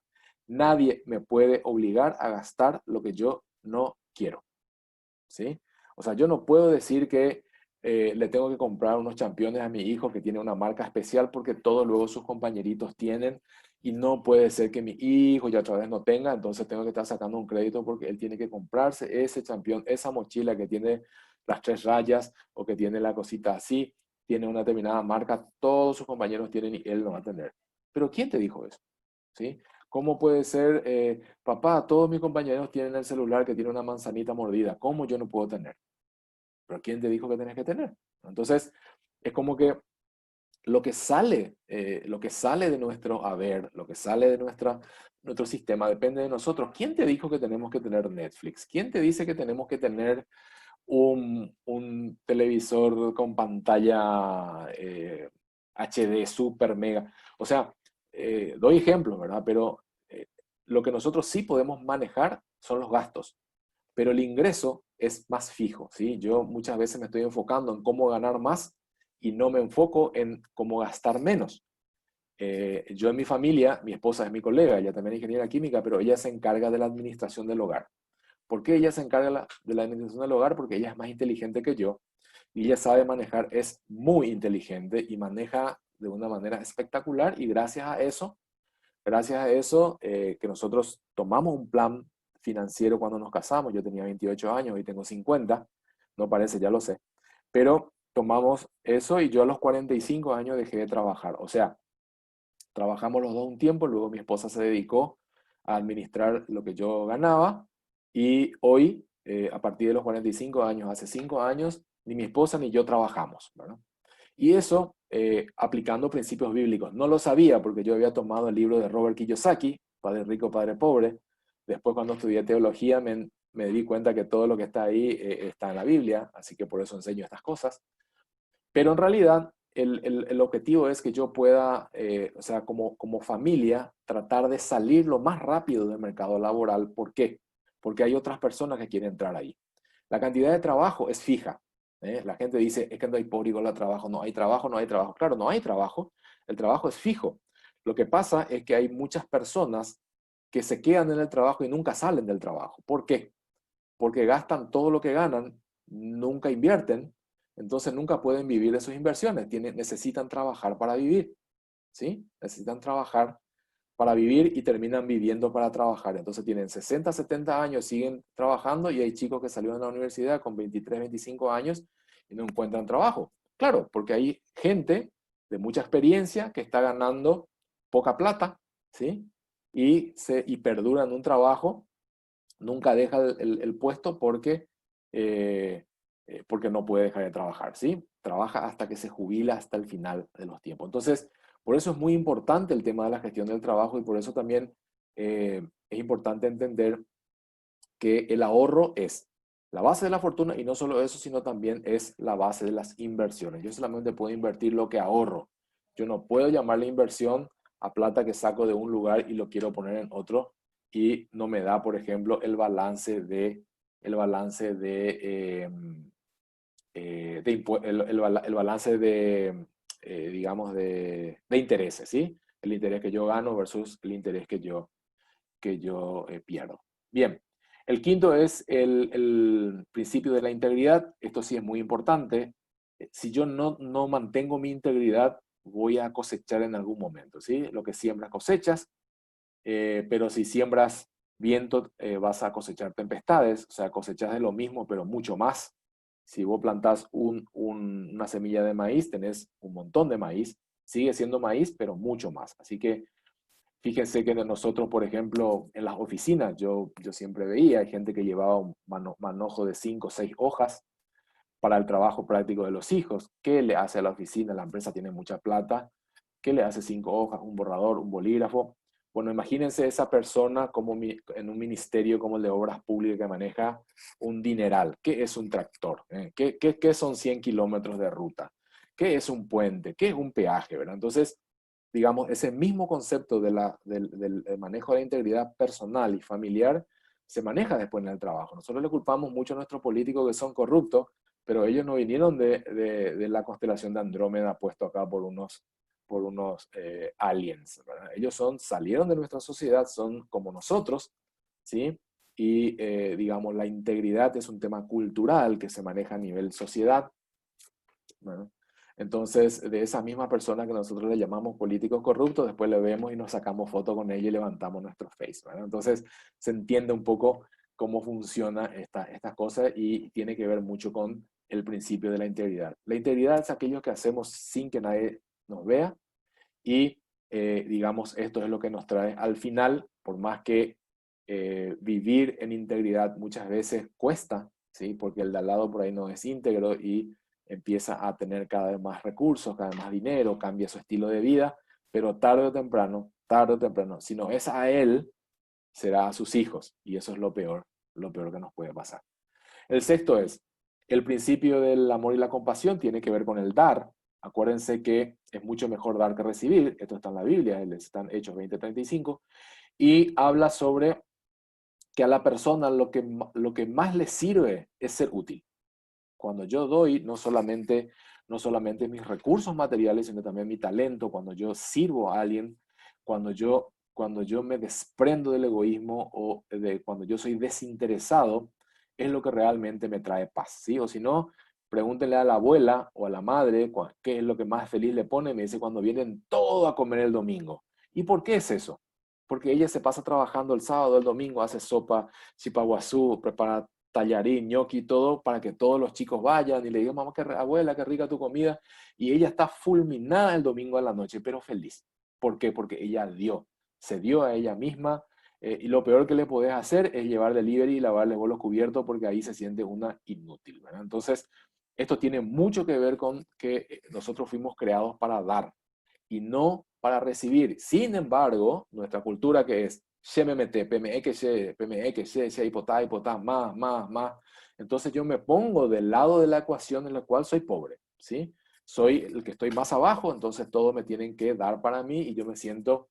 Nadie me puede obligar a gastar lo que yo no quiero, ¿sí? O sea, yo no puedo decir que le tengo que comprar unos championes a mi hijo que tiene una marca especial porque todos luego sus compañeritos tienen, y no puede ser que mi hijo ya otra vez no tenga, entonces tengo que estar sacando un crédito porque él tiene que comprarse ese champión, esa mochila que tiene las 3 rayas o que tiene la cosita así, tiene una determinada marca, todos sus compañeros tienen y él no va a tener. Pero ¿quién te dijo eso? ¿Sí? ¿Cómo puede ser, papá, todos mis compañeros tienen el celular que tiene una manzanita mordida, ¿cómo yo no puedo tener? Pero ¿quién te dijo que tenés que tener? Entonces, es como que lo que sale de nuestro haber, lo que sale de nuestro sistema, depende de nosotros. ¿Quién te dijo que tenemos que tener Netflix? ¿Quién te dice que tenemos que tener un televisor con pantalla HD super mega? O sea, doy ejemplos, ¿verdad? Pero lo que nosotros sí podemos manejar son los gastos, pero el ingreso es más fijo, ¿sí? Yo muchas veces me estoy enfocando en cómo ganar más y no me enfoco en cómo gastar menos. Yo en mi familia, mi esposa es mi colega, ella también es ingeniera química, pero ella se encarga de la administración del hogar. ¿Por qué ella se encarga de la administración del hogar? Porque ella es más inteligente que yo y ella sabe manejar, es muy inteligente y maneja de una manera espectacular y gracias a eso que nosotros tomamos un plan financiero cuando nos casamos. Yo tenía 28 años y tengo 50, no parece, ya lo sé, pero tomamos eso y yo a los 45 años dejé de trabajar. O sea, trabajamos los dos un tiempo, luego mi esposa se dedicó a administrar lo que yo ganaba y hoy, a partir de los 45 años, hace 5 años, ni mi esposa ni yo trabajamos, ¿verdad? Y eso aplicando principios bíblicos. No lo sabía porque yo había tomado el libro de Robert Kiyosaki, Padre Rico, Padre Pobre. Después cuando estudié teología me di cuenta que todo lo que está ahí está en la Biblia, así que por eso enseño estas cosas. Pero en realidad el objetivo es que yo pueda, o sea, como familia, tratar de salir lo más rápido del mercado laboral. ¿Por qué? Porque hay otras personas que quieren entrar ahí. La cantidad de trabajo es fija. La gente dice, es que no hay pobre igual a trabajo, no hay trabajo, no hay trabajo. Claro, no hay trabajo, el trabajo es fijo. Lo que pasa es que hay muchas personas que se quedan en el trabajo y nunca salen del trabajo. ¿Por qué? Porque gastan todo lo que ganan, nunca invierten, entonces nunca pueden vivir de sus inversiones, necesitan trabajar para vivir, ¿sí? Necesitan trabajar para vivir y terminan viviendo para trabajar. Entonces tienen 60, 70 años, siguen trabajando y hay chicos que salieron de la universidad con 23, 25 años y no encuentran trabajo. Claro, porque hay gente de mucha experiencia que está ganando poca plata, ¿sí? Y perdura en un trabajo, nunca deja el puesto porque no puede dejar de trabajar, ¿sí? Trabaja hasta que se jubila hasta el final de los tiempos. Entonces, por eso es muy importante el tema de la gestión del trabajo y por eso también es importante entender que el ahorro es la base de la fortuna y no solo eso, sino también es la base de las inversiones. Yo solamente puedo invertir lo que ahorro. Yo no puedo llamarle inversión a plata que saco de un lugar y lo quiero poner en otro y no me da, por ejemplo, el balance de digamos, de intereses, ¿sí? El interés que yo gano versus el interés que yo pierdo. Bien, el quinto es el principio de la integridad. Esto sí es muy importante. Si yo no mantengo mi integridad, voy a cosechar en algún momento, ¿sí? Lo que siembras cosechas, pero si siembras viento, vas a cosechar tempestades, o sea, cosechas de lo mismo, pero mucho más. Si vos plantás una semilla de maíz, tenés un montón de maíz, sigue siendo maíz, pero mucho más. Así que fíjense que nosotros, por ejemplo, en las oficinas, yo siempre veía, hay gente que llevaba un manojo de 5 o 6 hojas para el trabajo práctico de los hijos. ¿Qué le hace a la oficina? La empresa tiene mucha plata. ¿Qué le hace 5 hojas, un borrador, un bolígrafo? Bueno, imagínense esa persona como en un ministerio como el de Obras Públicas que maneja un dineral. ¿Qué es un tractor? ¿Qué son 100 kilómetros de ruta? ¿Qué es un puente? ¿Qué es un peaje? ¿Verdad? Entonces, digamos, ese mismo concepto del manejo de la integridad personal y familiar se maneja después en el trabajo. Nosotros le culpamos mucho a nuestros políticos que son corruptos, pero ellos no vinieron de la constelación de Andrómeda puesto acá por unos aliens, ¿verdad? Ellos salieron de nuestra sociedad, son como nosotros, ¿sí? Y digamos, la integridad es un tema cultural que se maneja a nivel sociedad, ¿verdad? Entonces, de esa misma persona que nosotros le llamamos políticos corruptos, después le vemos y nos sacamos foto con ella y levantamos nuestro face, ¿verdad? Entonces, se entiende un poco cómo funciona estas cosas y tiene que ver mucho con el principio de la integridad. La integridad es aquello que hacemos sin que nadie nos vea y digamos, esto es lo que nos trae al final, por más que vivir en integridad muchas veces cuesta, ¿sí? Porque el de al lado por ahí no es íntegro y empieza a tener cada vez más recursos, cada vez más dinero, cambia su estilo de vida, pero tarde o temprano, si no es a él, será a sus hijos, y eso es lo peor que nos puede pasar. El sexto es, el principio del amor y la compasión tiene que ver con el dar. Acuérdense que es mucho mejor dar que recibir, esto está en la Biblia, están Hechos 20:35, y habla sobre que a la persona lo que más le sirve es ser útil. Cuando yo doy, no solamente mis recursos materiales, sino también mi talento, cuando yo sirvo a alguien, cuando yo me desprendo del egoísmo o cuando yo soy desinteresado, es lo que realmente me trae paz, ¿sí? O si no, pregúntenle a la abuela o a la madre qué es lo que más feliz le pone, me dice cuando vienen todo a comer el domingo. ¿Y por qué es eso? Porque ella se pasa trabajando el sábado, el domingo, hace sopa, chipaguazú, prepara tallarín, ñoqui, todo, para que todos los chicos vayan y le digan, mamá, abuela, qué rica tu comida. Y ella está fulminada el domingo a la noche, pero feliz. ¿Por qué? Porque ella se dio a ella misma. Y lo peor que le podés hacer es llevar delivery y lavarle vos los cubiertos porque ahí se siente una inútil, ¿verdad? Entonces, esto tiene mucho que ver con que nosotros fuimos creados para dar y no para recibir. Sin embargo, nuestra cultura que es mete, PME, hipotá, más. Entonces yo me pongo del lado de la ecuación en la cual soy pobre, ¿sí? Soy el que estoy más abajo, entonces todo me tienen que dar para mí y yo me siento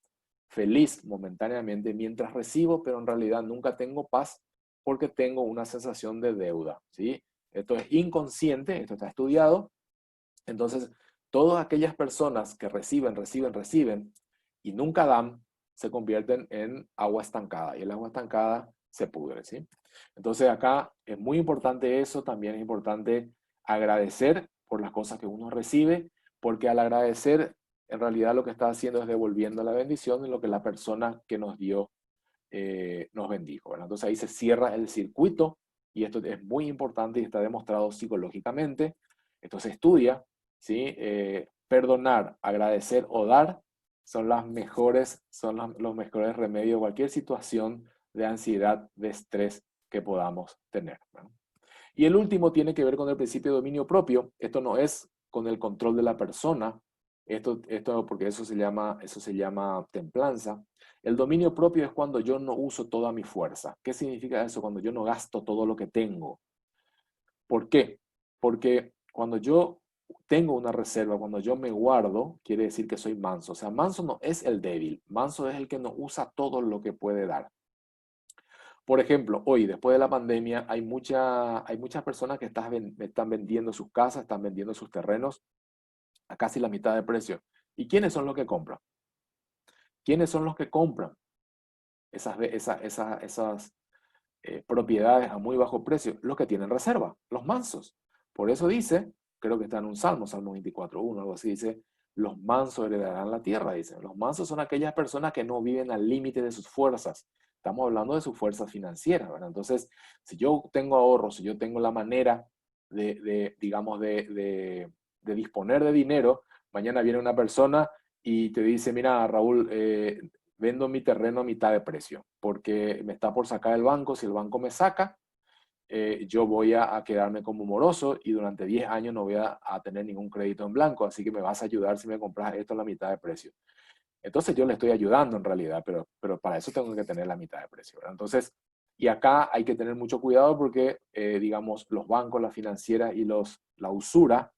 feliz momentáneamente mientras recibo, pero en realidad nunca tengo paz porque tengo una sensación de deuda, ¿sí? Esto es inconsciente, esto está estudiado, entonces, todas aquellas personas que reciben y nunca dan, se convierten en agua estancada y el agua estancada se pudre, ¿sí? Entonces acá es muy importante eso, también es importante agradecer por las cosas que uno recibe, porque al agradecer, en realidad lo que está haciendo es devolviendo la bendición en lo que la persona que nos dio nos bendijo, ¿verdad? Entonces ahí se cierra el circuito y esto es muy importante y está demostrado psicológicamente. Esto se estudia, ¿sí? Perdonar, agradecer o dar son los mejores remedios a cualquier situación de ansiedad, de estrés que podamos tener, ¿verdad? Y el último tiene que ver con el principio de dominio propio. Esto no es con el control de la persona, esto porque eso se llama templanza. El dominio propio es cuando yo no uso toda mi fuerza. ¿Qué significa eso? Cuando yo no gasto todo lo que tengo. ¿Por qué? Porque cuando yo tengo una reserva, cuando yo me guardo, quiere decir que soy manso. O sea, manso no es el débil, manso es el que no usa todo lo que puede dar. Por ejemplo, hoy, después de la pandemia, hay muchas personas que están vendiendo sus casas, están vendiendo sus terrenos a casi la mitad de precio. ¿Y quiénes son los que compran? ¿Quiénes son los que compran esas propiedades a muy bajo precio? Los que tienen reserva, los mansos. Por eso dice, creo que está en un Salmo 24:1, algo así, dice, los mansos heredarán la tierra, dice. Los mansos son aquellas personas que no viven al límite de sus fuerzas. Estamos hablando de sus fuerzas financieras, ¿verdad? Entonces, si yo tengo ahorros, si yo tengo la manera digamos, de disponer de dinero, mañana viene una persona y te dice, mira, Raúl, vendo mi terreno a mitad de precio, porque me está por sacar el banco, si el banco me saca, yo voy a quedarme como moroso y durante 10 años no voy a tener ningún crédito en blanco, así que me vas a ayudar si me compras esto a la mitad de precio. Entonces yo le estoy ayudando en realidad, pero para eso tengo que tener la mitad de precio, ¿verdad? Entonces, y acá hay que tener mucho cuidado porque, digamos, los bancos, la financiera y la usura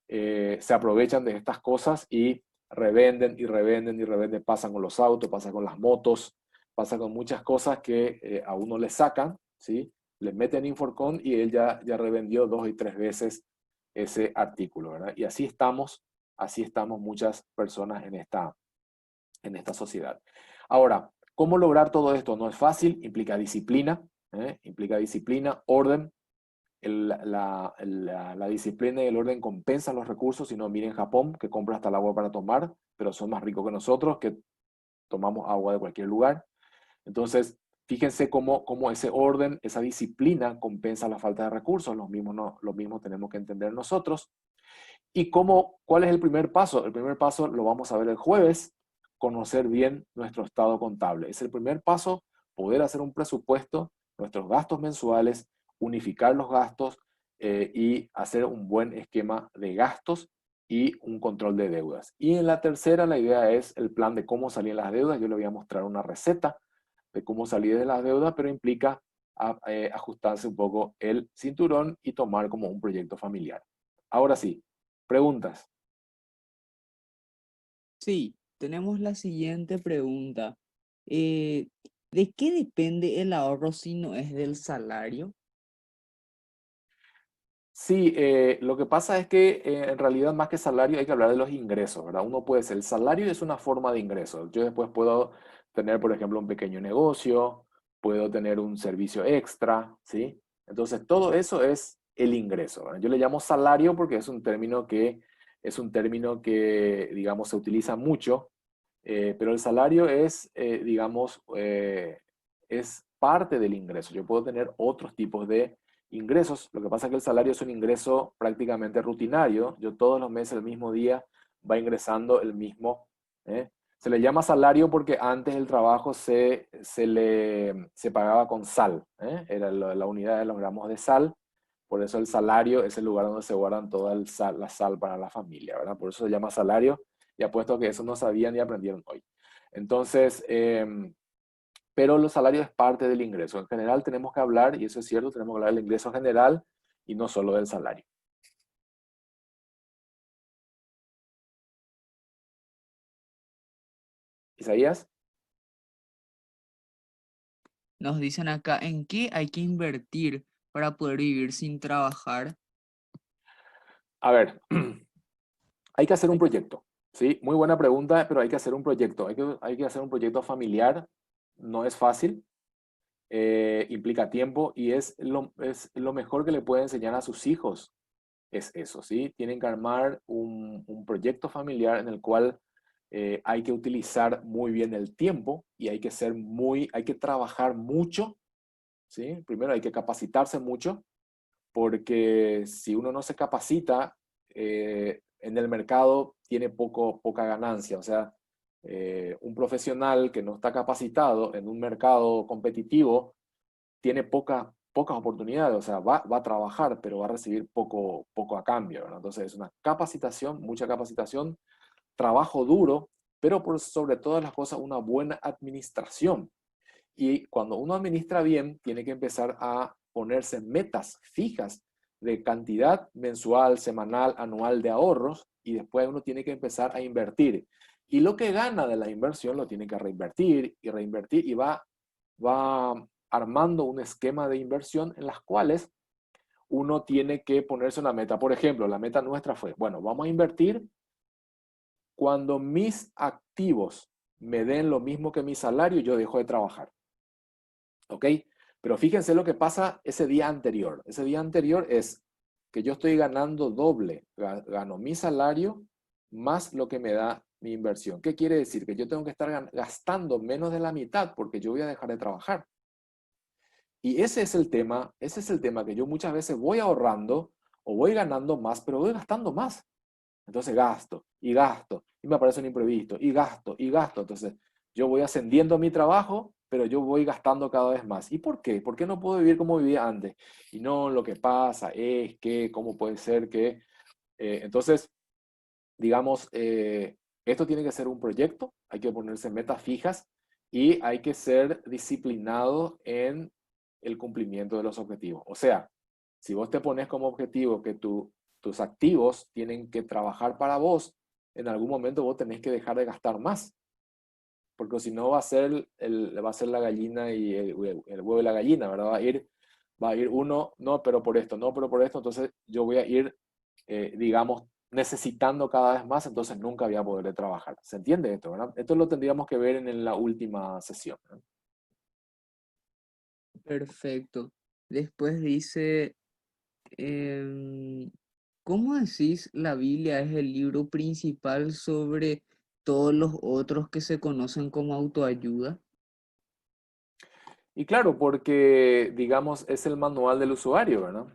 se aprovechan de estas cosas y revenden, pasan con los autos, pasan con las motos, pasa con muchas cosas que a uno le sacan, ¿sí? Le meten Inforcon y él ya revendió 2 y 3 veces ese artículo, ¿verdad? Y así estamos muchas personas en esta sociedad. Ahora, ¿cómo lograr todo esto? No es fácil, implica disciplina, orden, la disciplina y el orden compensan los recursos. Si no, miren Japón, que compra hasta el agua para tomar, pero son más ricos que nosotros, que tomamos agua de cualquier lugar. Entonces, fíjense cómo ese orden, esa disciplina compensa la falta de recursos. Lo mismo tenemos que entender nosotros. ¿Y cuál es el primer paso? El primer paso lo vamos a ver el jueves, conocer bien nuestro estado contable. Es el primer paso, poder hacer un presupuesto, nuestros gastos mensuales, unificar los gastos y hacer un buen esquema de gastos y un control de deudas. Y en la tercera, la idea es el plan de cómo salir las deudas. Yo le voy a mostrar una receta de cómo salir de las deudas, pero implica ajustarse un poco el cinturón y tomar como un proyecto familiar. Ahora sí, preguntas. Sí, tenemos la siguiente pregunta. Eh, ¿De qué depende el ahorro si no es del salario? Sí, lo que pasa es que en realidad más que salario hay que hablar de los ingresos, ¿verdad? Uno puede ser, el salario es una forma de ingreso. Yo después puedo tener, por ejemplo, un pequeño negocio, puedo tener un servicio extra, ¿sí? Entonces, todo eso es el ingreso, ¿verdad? Yo le llamo salario porque es un término que, digamos, se utiliza mucho, pero el salario es, digamos, es parte del ingreso. Yo puedo tener otros tipos de ingresos. Lo que pasa es que el salario es un ingreso prácticamente rutinario. Yo todos los meses, el mismo día, va ingresando el mismo. ¿eh? Se le llama salario porque antes el trabajo se pagaba con sal. Era la unidad de los gramos de sal. Por eso el salario es el lugar donde se guardan toda la sal para la familia, ¿verdad? Por eso se llama salario. Y apuesto que eso no sabían y aprendieron hoy. Entonces, pero los salarios es parte del ingreso. En general tenemos que hablar, y eso es cierto, tenemos que hablar del ingreso general y no solo del salario. Isaías, Nos dicen acá, ¿en qué hay que invertir para poder vivir sin trabajar? a ver, hay que hacer un Hay que- proyecto, ¿sí? Muy buena pregunta, pero hay que hacer un proyecto. Hay que hacer un proyecto familiar, no es fácil, implica tiempo y es lo mejor que le puede enseñar a sus hijos, es eso, ¿sí? Tienen que armar un proyecto familiar en el cual hay que utilizar muy bien el tiempo y hay que trabajar mucho, ¿sí? Primero hay que capacitarse mucho, porque si uno no se capacita, en el mercado tiene poca ganancia. O sea, un profesional que no está capacitado en un mercado competitivo tiene pocas oportunidades, o sea, va a trabajar, pero va a recibir poco a cambio, ¿verdad? Entonces, es una capacitación, mucha capacitación, trabajo duro, pero por sobre todas las cosas, una buena administración. Y cuando uno administra bien, tiene que empezar a ponerse metas fijas de cantidad mensual, semanal, anual de ahorros, y después uno tiene que empezar a invertir. Y lo que gana de la inversión lo tiene que reinvertir y reinvertir y va armando un esquema de inversión en las cuales uno tiene que ponerse una meta. Por ejemplo, la meta nuestra fue, bueno, vamos a invertir cuando mis activos me den lo mismo que mi salario, yo dejo de trabajar. ¿Ok? Pero fíjense lo que pasa ese día anterior. Ese día anterior es que yo estoy ganando doble. Gano mi salario más lo que me da mi inversión. ¿Qué quiere decir? Que yo tengo que estar gastando menos de la mitad porque yo voy a dejar de trabajar. Y ese es el tema que yo muchas veces voy ahorrando o voy ganando más, pero voy gastando más. Entonces gasto, y me aparece un imprevisto, y gasto. Entonces yo voy ascendiendo a mi trabajo, pero yo voy gastando cada vez más. ¿Y por qué? ¿Por qué no puedo vivir como vivía antes? Y no, lo que pasa es que, ¿cómo puede ser que? Entonces, digamos, esto tiene que ser un proyecto, hay que ponerse metas fijas y hay que ser disciplinado en el cumplimiento de los objetivos. O sea, si vos te pones como objetivo que tus activos tienen que trabajar para vos, en algún momento vos tenés que dejar de gastar más, porque si no va a ser la gallina y el huevo y la gallina, ¿verdad? Va a ir uno, no, pero por esto, no, pero por esto, entonces yo voy a ir, digamos, necesitando cada vez más, entonces nunca voy a poder trabajar. ¿Se entiende esto, verdad? Esto lo tendríamos que ver en la última sesión, ¿no? Perfecto. Después dice, em, ¿cómo decís la Biblia es el libro principal sobre todos los otros que se conocen como autoayuda? Y claro, porque, digamos, es el manual del usuario, ¿verdad?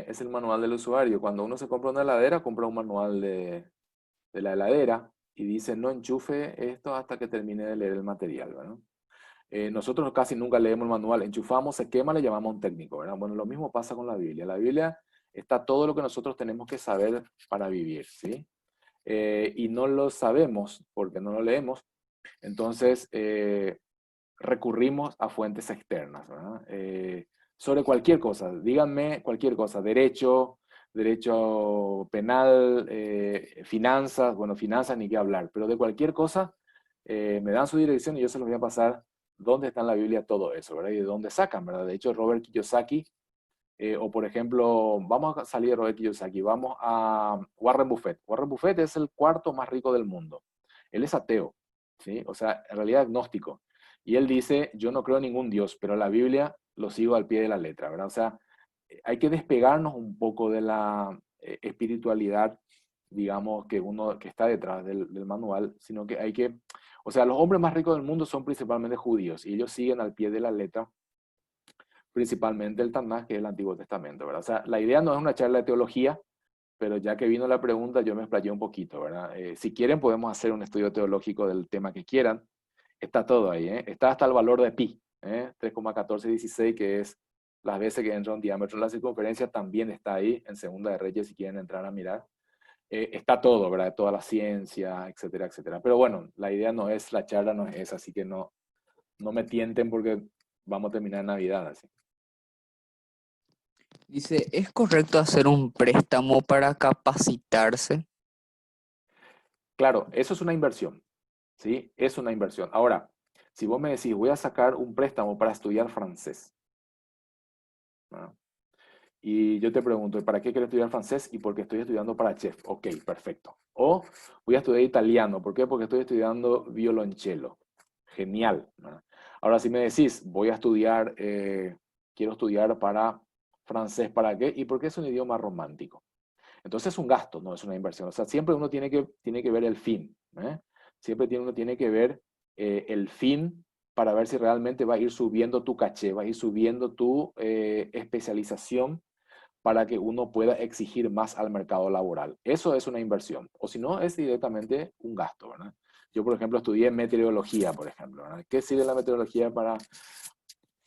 Es el manual del usuario. Cuando uno se compra una heladera, compra un manual de la heladera y dice no enchufe esto hasta que termine de leer el material, ¿verdad? Nosotros casi nunca leemos el manual, enchufamos, se quema, le llamamos a un técnico, ¿verdad? Bueno, lo mismo pasa con la Biblia. La Biblia está todo lo que nosotros tenemos que saber para vivir, ¿sí? Y no lo sabemos porque no lo leemos, entonces recurrimos a fuentes externas, ¿verdad? Sobre cualquier cosa, díganme cualquier cosa, derecho, derecho penal, finanzas, bueno, finanzas ni qué hablar, pero de cualquier cosa me dan su dirección y yo se los voy a pasar dónde está en la Biblia todo eso, ¿verdad? Y de dónde sacan, ¿verdad? De hecho, Robert Kiyosaki, o por ejemplo, vamos a salir de Robert Kiyosaki, vamos a Warren Buffett. Warren Buffett es el cuarto más rico del mundo. Él es ateo, ¿sí? O sea, en realidad agnóstico. Y él dice, yo no creo en ningún Dios, pero la Biblia lo sigo al pie de la letra, ¿verdad? O sea, hay que despegarnos un poco de la espiritualidad, digamos, que está detrás del manual, sino que hay que, o sea, los hombres más ricos del mundo son principalmente judíos y ellos siguen al pie de la letra principalmente el Tanaj, que es el Antiguo Testamento, ¿verdad? O sea, la idea no es una charla de teología, pero ya que vino la pregunta, yo me explayé un poquito, ¿verdad? Si quieren, podemos hacer un estudio teológico del tema que quieran. Está todo ahí, ¿eh? Está hasta el valor de pi, ¿eh? 3,1416, que es las veces que entra un diámetro en la circunferencia, también está ahí en Segunda de Reyes, si quieren entrar a mirar. Está todo, ¿verdad? Toda la ciencia, etcétera, etcétera. Pero bueno, la idea no es, la charla no es esa, así que no me tienten porque vamos a terminar en Navidad, así. Dice, ¿es correcto hacer un préstamo para capacitarse? Claro, eso es una inversión, ¿sí? Es una inversión. Ahora, si vos me decís, voy a sacar un préstamo para estudiar francés, ¿no? Y yo te pregunto, ¿para qué quiero estudiar francés? Y porque estoy estudiando para chef. Ok, perfecto. O voy a estudiar italiano. ¿Por qué? Porque estoy estudiando violonchelo. Genial, ¿no? Ahora, si me decís, voy a estudiar, quiero estudiar para francés, ¿para qué? Y porque es un idioma romántico. Entonces es un gasto, no es una inversión. O sea, siempre uno tiene que ver el fin, ¿eh? Siempre uno tiene que ver el fin para ver si realmente va a ir subiendo tu caché, va a ir subiendo tu especialización para que uno pueda exigir más al mercado laboral. Eso es una inversión. O si no, es directamente un gasto, ¿verdad? Yo, por ejemplo, estudié meteorología, por ejemplo, ¿verdad? ¿Qué sirve la meteorología para,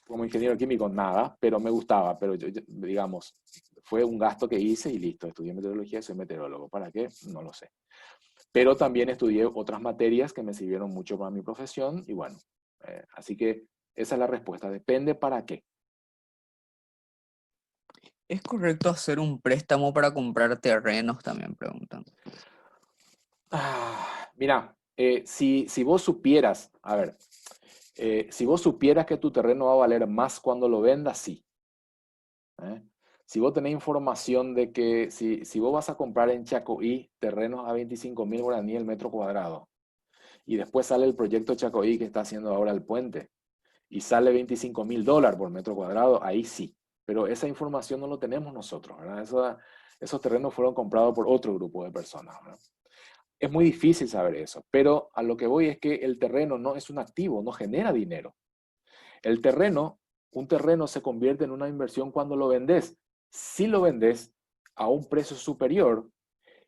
como ingeniero químico? Nada, pero me gustaba, pero digamos, fue un gasto que hice y listo, estudié meteorología y soy meteorólogo. ¿Para qué? No lo sé. Pero también estudié otras materias que me sirvieron mucho para mi profesión y bueno, así que esa es la respuesta. Depende para qué. ¿Es correcto hacer un préstamo para comprar terrenos? También preguntan. Mira, si vos supieras, a ver, si vos supieras que tu terreno va a valer más cuando lo vendas, sí. ¿Eh? Si vos tenés información de que si vos vas a comprar en Chacoí terrenos a 25.000 guaraníes el metro cuadrado y después sale el proyecto Chacoí que está haciendo ahora el puente y sale $25.000 por metro cuadrado, ahí sí. Pero esa información no lo tenemos nosotros, ¿verdad? Esos terrenos fueron comprados por otro grupo de personas, ¿verdad? Es muy difícil saber eso, pero a lo que voy es que el terreno no es un activo, no genera dinero. El terreno, un terreno se convierte en una inversión cuando lo vendes. Si lo vendes a un precio superior,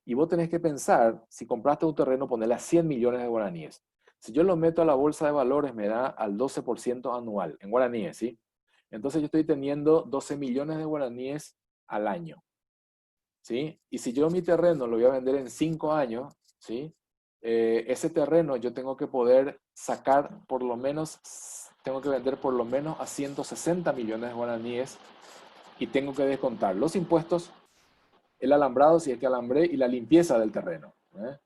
y vos tenés que pensar, si compraste un terreno, ponerle a 100 millones de guaraníes. Si yo lo meto a la bolsa de valores, me da al 12% anual, en guaraníes, ¿sí? Entonces yo estoy teniendo 12 millones de guaraníes al año, ¿sí? Y si yo mi terreno lo voy a vender en 5 años, ¿sí? Ese terreno yo tengo que poder sacar por lo menos, tengo que vender por lo menos a 160 millones de guaraníes y tengo que descontar los impuestos, el alambrado, si es que alambré, y la limpieza del terreno, ¿eh?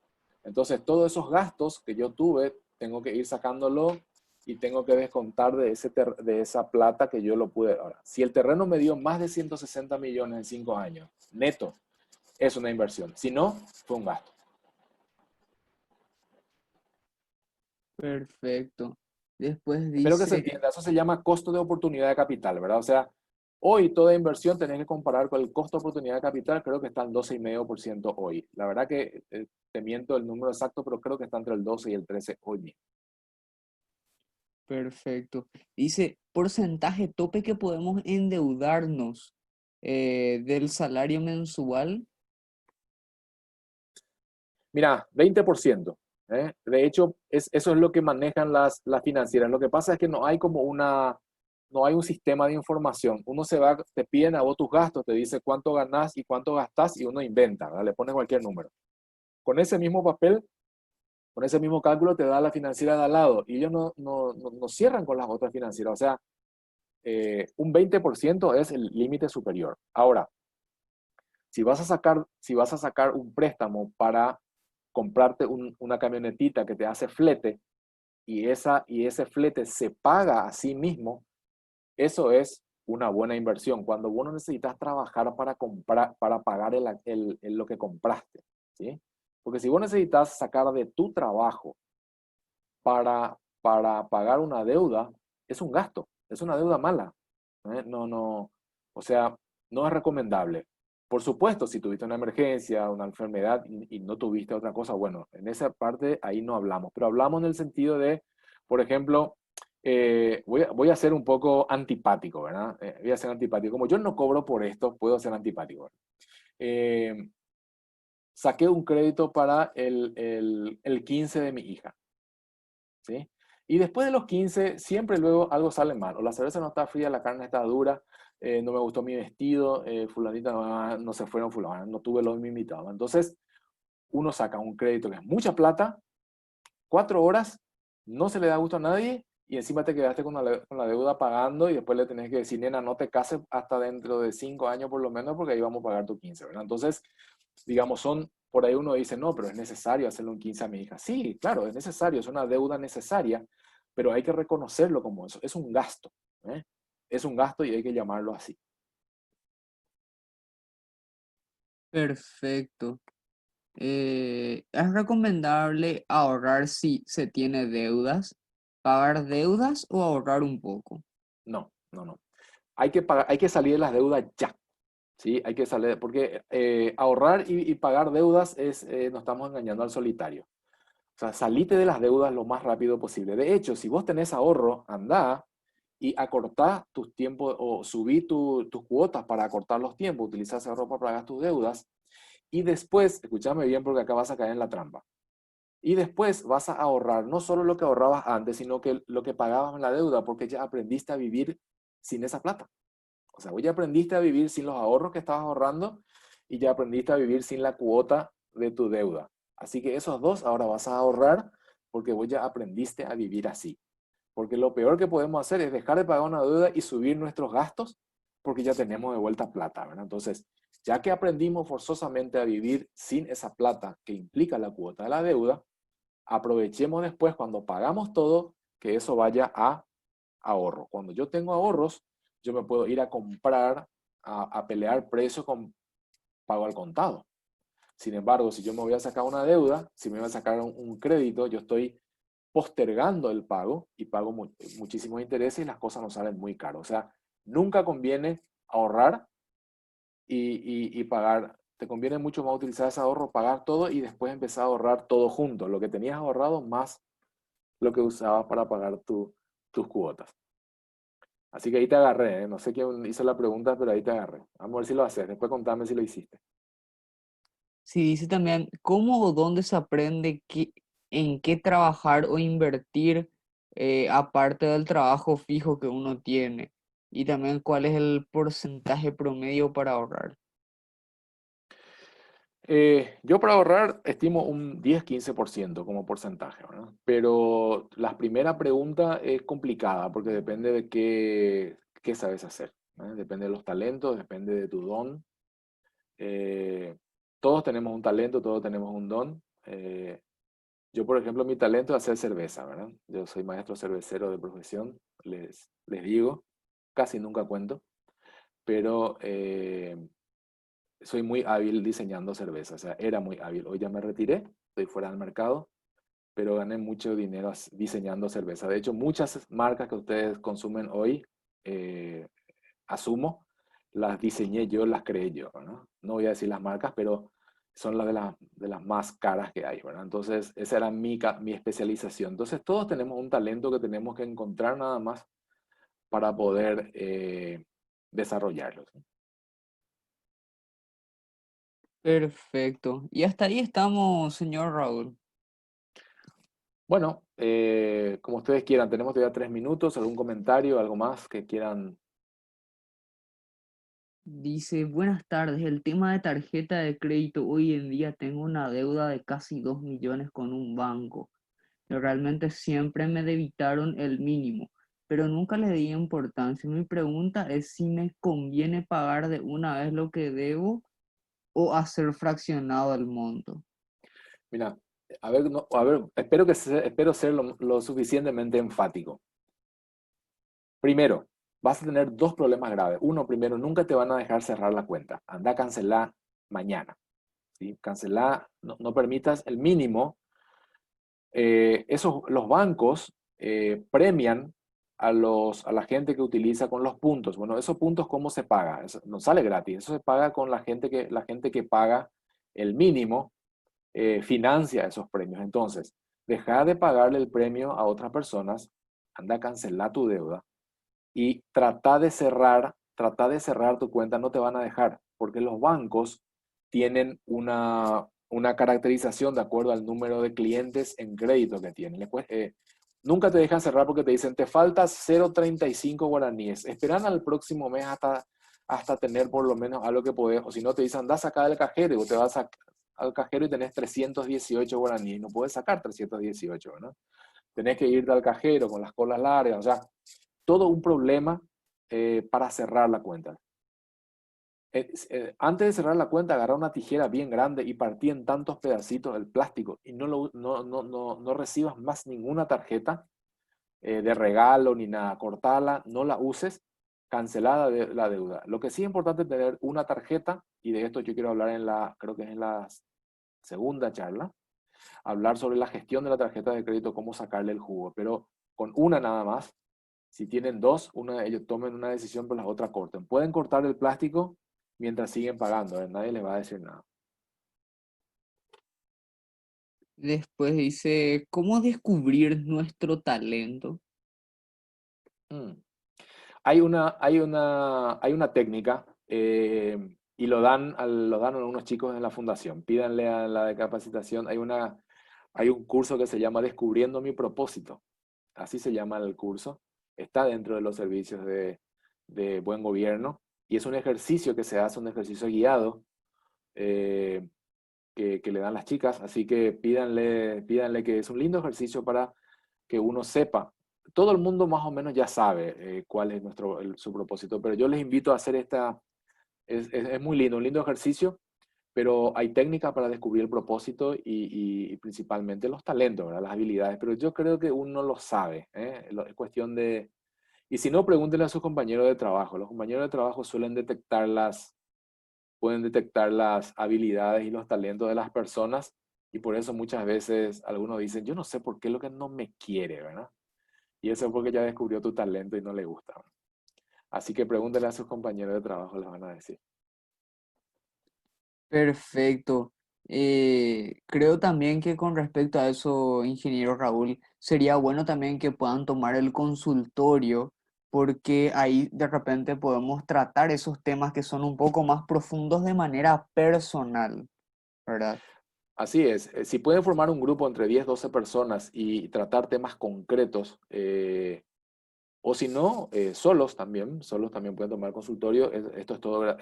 Entonces, todos esos gastos que yo tuve, tengo que ir sacándolo y tengo que descontar de esa plata que yo lo pude. Ahora, si el terreno me dio más de 160 millones en 5 años, neto, es una inversión. Si no, fue un gasto. Perfecto. Después Espero que se dice, entienda. Eso se llama costo de oportunidad de capital, ¿verdad? O sea, hoy toda inversión tenés que comparar con el costo de oportunidad de capital, creo que está en 12,5% hoy. La verdad que te miento el número exacto, pero creo que está entre el 12 y el 13 hoy mismo. perfecto. Dice, porcentaje tope que podemos endeudarnos del salario mensual. Mira, 20%. ¿eh? De hecho, eso es lo que manejan las financieras. Lo que pasa es que no hay como no hay un sistema de información. Uno se va, te piden a vos tus gastos, te dice cuánto ganás y cuánto gastás y uno inventa, ¿verdad? Le pone cualquier número. Con ese mismo papel, con ese mismo cálculo te da la financiera de al lado y ellos no cierran con las otras financieras. O sea, un 20% es el límite superior. Ahora, si vas a sacar un préstamo para comprarte una camionetita que te hace flete y ese flete se paga a sí mismo, eso es una buena inversión. Cuando vos no necesitas trabajar para comprar, para pagar lo que compraste, ¿sí? Porque si vos necesitas sacar de tu trabajo para pagar una deuda, es un gasto, es una deuda mala. O sea, no es recomendable. Por supuesto, si tuviste una emergencia, una enfermedad y no tuviste otra cosa, bueno, en esa parte ahí no hablamos, pero hablamos en el sentido de, por ejemplo, voy a ser un poco antipático, ¿verdad? Voy a ser antipático. Como yo no cobro por esto, puedo ser antipático, ¿verdad? Eh, Saqué un crédito para el 15 de mi hija, ¿sí? Y después de los 15, siempre luego algo sale mal. O la cerveza no está fría, la carne está dura, no me gustó mi vestido, fulanita no se fueron, fulana, no tuve lo que me invitaba. Entonces, uno saca un crédito que es mucha plata, 4 horas, no se le da gusto a nadie y encima te quedaste con la deuda pagando y después le tenés que decir, nena, no te cases hasta dentro de 5 años por lo menos porque ahí vamos a pagar tu 15, ¿verdad? Entonces, digamos, por ahí uno dice, no, pero es necesario hacerle un 15 a mi hija. Sí, claro, es necesario, es una deuda necesaria, pero hay que reconocerlo como eso. Es un gasto, ¿eh? Es un gasto y hay que llamarlo así. Perfecto. ¿Es recomendable ahorrar si se tiene deudas? ¿Pagar deudas o ahorrar un poco? No, no, no. Hay que salir de las deudas ya. ¿Sí? Hay que salir, porque ahorrar y pagar deudas nos estamos engañando al solitario. O sea, salite de las deudas lo más rápido posible. De hecho, si vos tenés ahorro, anda y acortá tus tiempos o subí tus cuotas para acortar los tiempos, utilizá ese ahorro para pagar tus deudas y después, escúchame bien porque acá vas a caer en la trampa, y después vas a ahorrar no solo lo que ahorrabas antes, sino que lo que pagabas en la deuda, porque ya aprendiste a vivir sin esa plata. O sea, vos ya aprendiste a vivir sin los ahorros que estabas ahorrando y ya aprendiste a vivir sin la cuota de tu deuda. Así que esos dos ahora vas a ahorrar porque vos ya aprendiste a vivir así. Porque lo peor que podemos hacer es dejar de pagar una deuda y subir nuestros gastos porque ya tenemos de vuelta plata, ¿verdad? Entonces, ya que aprendimos forzosamente a vivir sin esa plata que implica la cuota de la deuda, aprovechemos después cuando pagamos todo que eso vaya a ahorro. Cuando yo tengo ahorros, yo me puedo ir a comprar, a pelear precio con pago al contado. Sin embargo, si yo me voy a sacar una deuda, si me voy a sacar un crédito, yo estoy postergando el pago y pago muchísimos intereses y las cosas nos salen muy caras. O sea, nunca conviene ahorrar y pagar. Te conviene mucho más utilizar ese ahorro, pagar todo y después empezar a ahorrar todo junto. Lo que tenías ahorrado más lo que usabas para pagar tus cuotas. Así que ahí te agarré, ¿eh? No sé quién hizo la pregunta, pero ahí te agarré. Vamos a ver si lo haces. Después contame si lo hiciste. Sí, dice también, ¿cómo o dónde se aprende en qué trabajar o invertir aparte del trabajo fijo que uno tiene? Y también cuál es el porcentaje promedio para ahorrar. Yo para ahorrar estimo un 10-15% como porcentaje, ¿verdad? Pero la primera pregunta es complicada porque depende de qué sabes hacer, ¿eh? Depende de los talentos, depende de tu don. Eh, Todos tenemos un talento, todos tenemos un don. Yo, por ejemplo, mi talento es hacer cerveza, ¿verdad? Yo soy maestro cervecero de profesión, les digo, casi nunca cuento, pero soy muy hábil diseñando cerveza, o sea, era muy hábil. Hoy ya me retiré, estoy fuera del mercado, pero gané mucho dinero diseñando cerveza. De hecho, muchas marcas que ustedes consumen hoy, eh, asumo, las diseñé yo, las creé yo, ¿no? No voy a decir las marcas, pero son las más caras que hay, ¿verdad? Entonces, esa era mi especialización. Entonces, todos tenemos un talento que tenemos que encontrar nada más para poder desarrollarlo, ¿sí? Perfecto. Y hasta ahí estamos, señor Raúl. Bueno, como ustedes quieran, tenemos todavía 3 minutos, algún comentario, algo más que quieran. Dice, buenas tardes, el tema de tarjeta de crédito. Hoy en día tengo una deuda de casi 2 millones con un banco. Realmente siempre me debitaron el mínimo, pero nunca le di importancia. Mi pregunta es si me conviene pagar de una vez lo que debo o hacer fraccionado el monto. Mira, a ver, a ver, espero ser lo suficientemente enfático. Primero, vas a tener dos problemas graves. Uno, primero, nunca te van a dejar cerrar la cuenta. Anda a cancelar mañana. ¿Sí? Cancelar, no permitas el mínimo. Los bancos premian a la gente que utiliza con los puntos. Bueno, esos puntos, ¿cómo se paga? Eso no sale gratis. Eso se paga con la gente que paga el mínimo, financia esos premios. Entonces, deja de pagarle el premio a otras personas, anda a cancelar tu deuda y trata de cerrar tu cuenta, no te van a dejar, porque los bancos tienen una caracterización de acuerdo al número de clientes en crédito que tienen. Nunca te dejan cerrar porque te dicen, te falta 0,35 guaraníes. Esperan al próximo mes hasta tener por lo menos algo que podés, o si no te dicen, anda a sacar del cajero y vos te vas al cajero y tenés 318 guaraníes y no puedes sacar 318, ¿no? Tenés que irte al cajero con las colas largas, o sea, todo un problema para cerrar la cuenta. Antes de cerrar la cuenta, agarra una tijera bien grande y partí en tantos pedacitos el plástico y no recibas más ninguna tarjeta de regalo ni nada. Cortala, no la uses, cancelada la deuda. Lo que sí es importante es tener una tarjeta, y de esto yo quiero hablar creo que es en la segunda charla, hablar sobre la gestión de la tarjeta de crédito, cómo sacarle el jugo, pero con una nada más. Si tienen dos, ellos tomen una decisión, pero las otras corten. Pueden cortar el plástico mientras siguen pagando, ¿eh? Nadie les va a decir nada. Después dice, ¿cómo descubrir nuestro talento? Mm. Hay una técnica, y lo dan a unos chicos en la fundación. Pídanle a la de capacitación. Hay un curso que se llama Descubriendo mi propósito. Así se llama el curso. Está dentro de los servicios de buen gobierno y es un ejercicio que se hace, un ejercicio guiado, eh, que le dan las chicas. Así que pídanle que es un lindo ejercicio para que uno sepa. Todo el mundo más o menos ya sabe cuál es su propósito, pero yo les invito a hacer es muy lindo, un lindo ejercicio, pero hay técnicas para descubrir el propósito y principalmente los talentos, ¿verdad? Las habilidades, pero yo creo que uno lo sabe, ¿eh? Es cuestión de... Y si no, pregúntenle a sus compañeros de trabajo. Los compañeros de trabajo pueden detectar las habilidades y los talentos de las personas, y por eso muchas veces algunos dicen, yo no sé por qué lo que no me quiere, ¿verdad? Y eso es porque ya descubrió tu talento y no le gusta. Así que pregúntele a sus compañeros de trabajo, les van a decir. Perfecto. Creo también que con respecto a eso, ingeniero Raúl, sería bueno también que puedan tomar el consultorio, porque ahí de repente podemos tratar esos temas que son un poco más profundos de manera personal, ¿verdad? Así es, si pueden formar un grupo entre 10 12 personas y tratar temas concretos, o si no, solos también pueden tomar consultorio. Esto es todo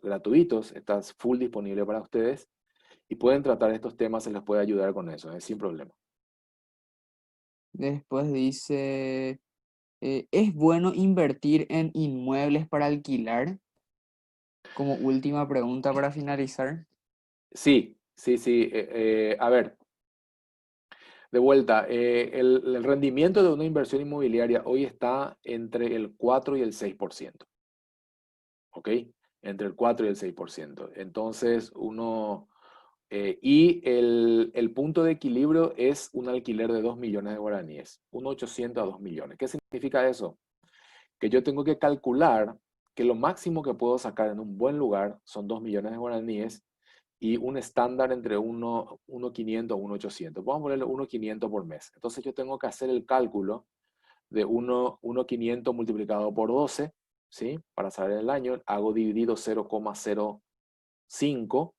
gratuito, está full disponible para ustedes y pueden tratar estos temas, se les puede ayudar con eso, sin problema. Después dice, ¿es bueno invertir en inmuebles para alquilar? Como última pregunta para finalizar. Sí, sí, sí. A ver, de vuelta, el rendimiento de una inversión inmobiliaria hoy está entre el 4 y el 6%. ¿Ok? Entre el 4 y el 6%. Entonces, y el punto de equilibrio es un alquiler de 2 millones de guaraníes, 1.800 a 2 millones. ¿Qué significa eso? Que yo tengo que calcular que lo máximo que puedo sacar en un buen lugar son 2 millones de guaraníes y un estándar entre 1.500 a 1.800. Vamos a ponerle 1.500 por mes. Entonces yo tengo que hacer el cálculo de 1.500 multiplicado por 12, ¿sí? Para saber el año, hago dividido 0,05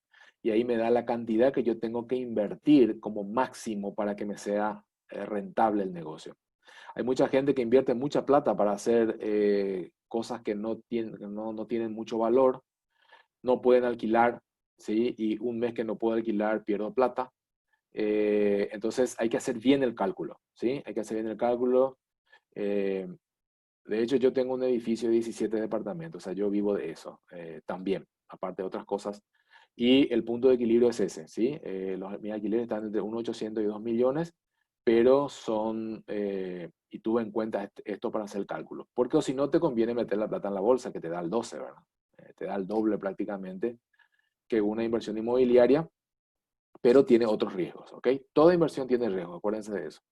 y ahí me da la cantidad que yo tengo que invertir como máximo para que me sea rentable el negocio. Hay mucha gente que invierte mucha plata para hacer cosas que no tienen mucho valor, no pueden alquilar, ¿sí? Y un mes que no puedo alquilar pierdo plata. Entonces hay que hacer bien el cálculo, ¿sí? Hay que hacer bien el cálculo. Eh, de hecho, yo tengo un edificio de 17 departamentos, o sea, yo vivo de eso también, aparte de otras cosas. Y el punto de equilibrio es ese, ¿sí? Mis alquileres están entre 1.800.000 y 2 millones, pero y tuve en cuenta esto para hacer el cálculo. Porque o si no te conviene meter la plata en la bolsa, que te da el 12, ¿verdad? Te da el doble prácticamente que una inversión inmobiliaria, pero tiene otros riesgos, ¿ok? Toda inversión tiene riesgos, acuérdense de eso.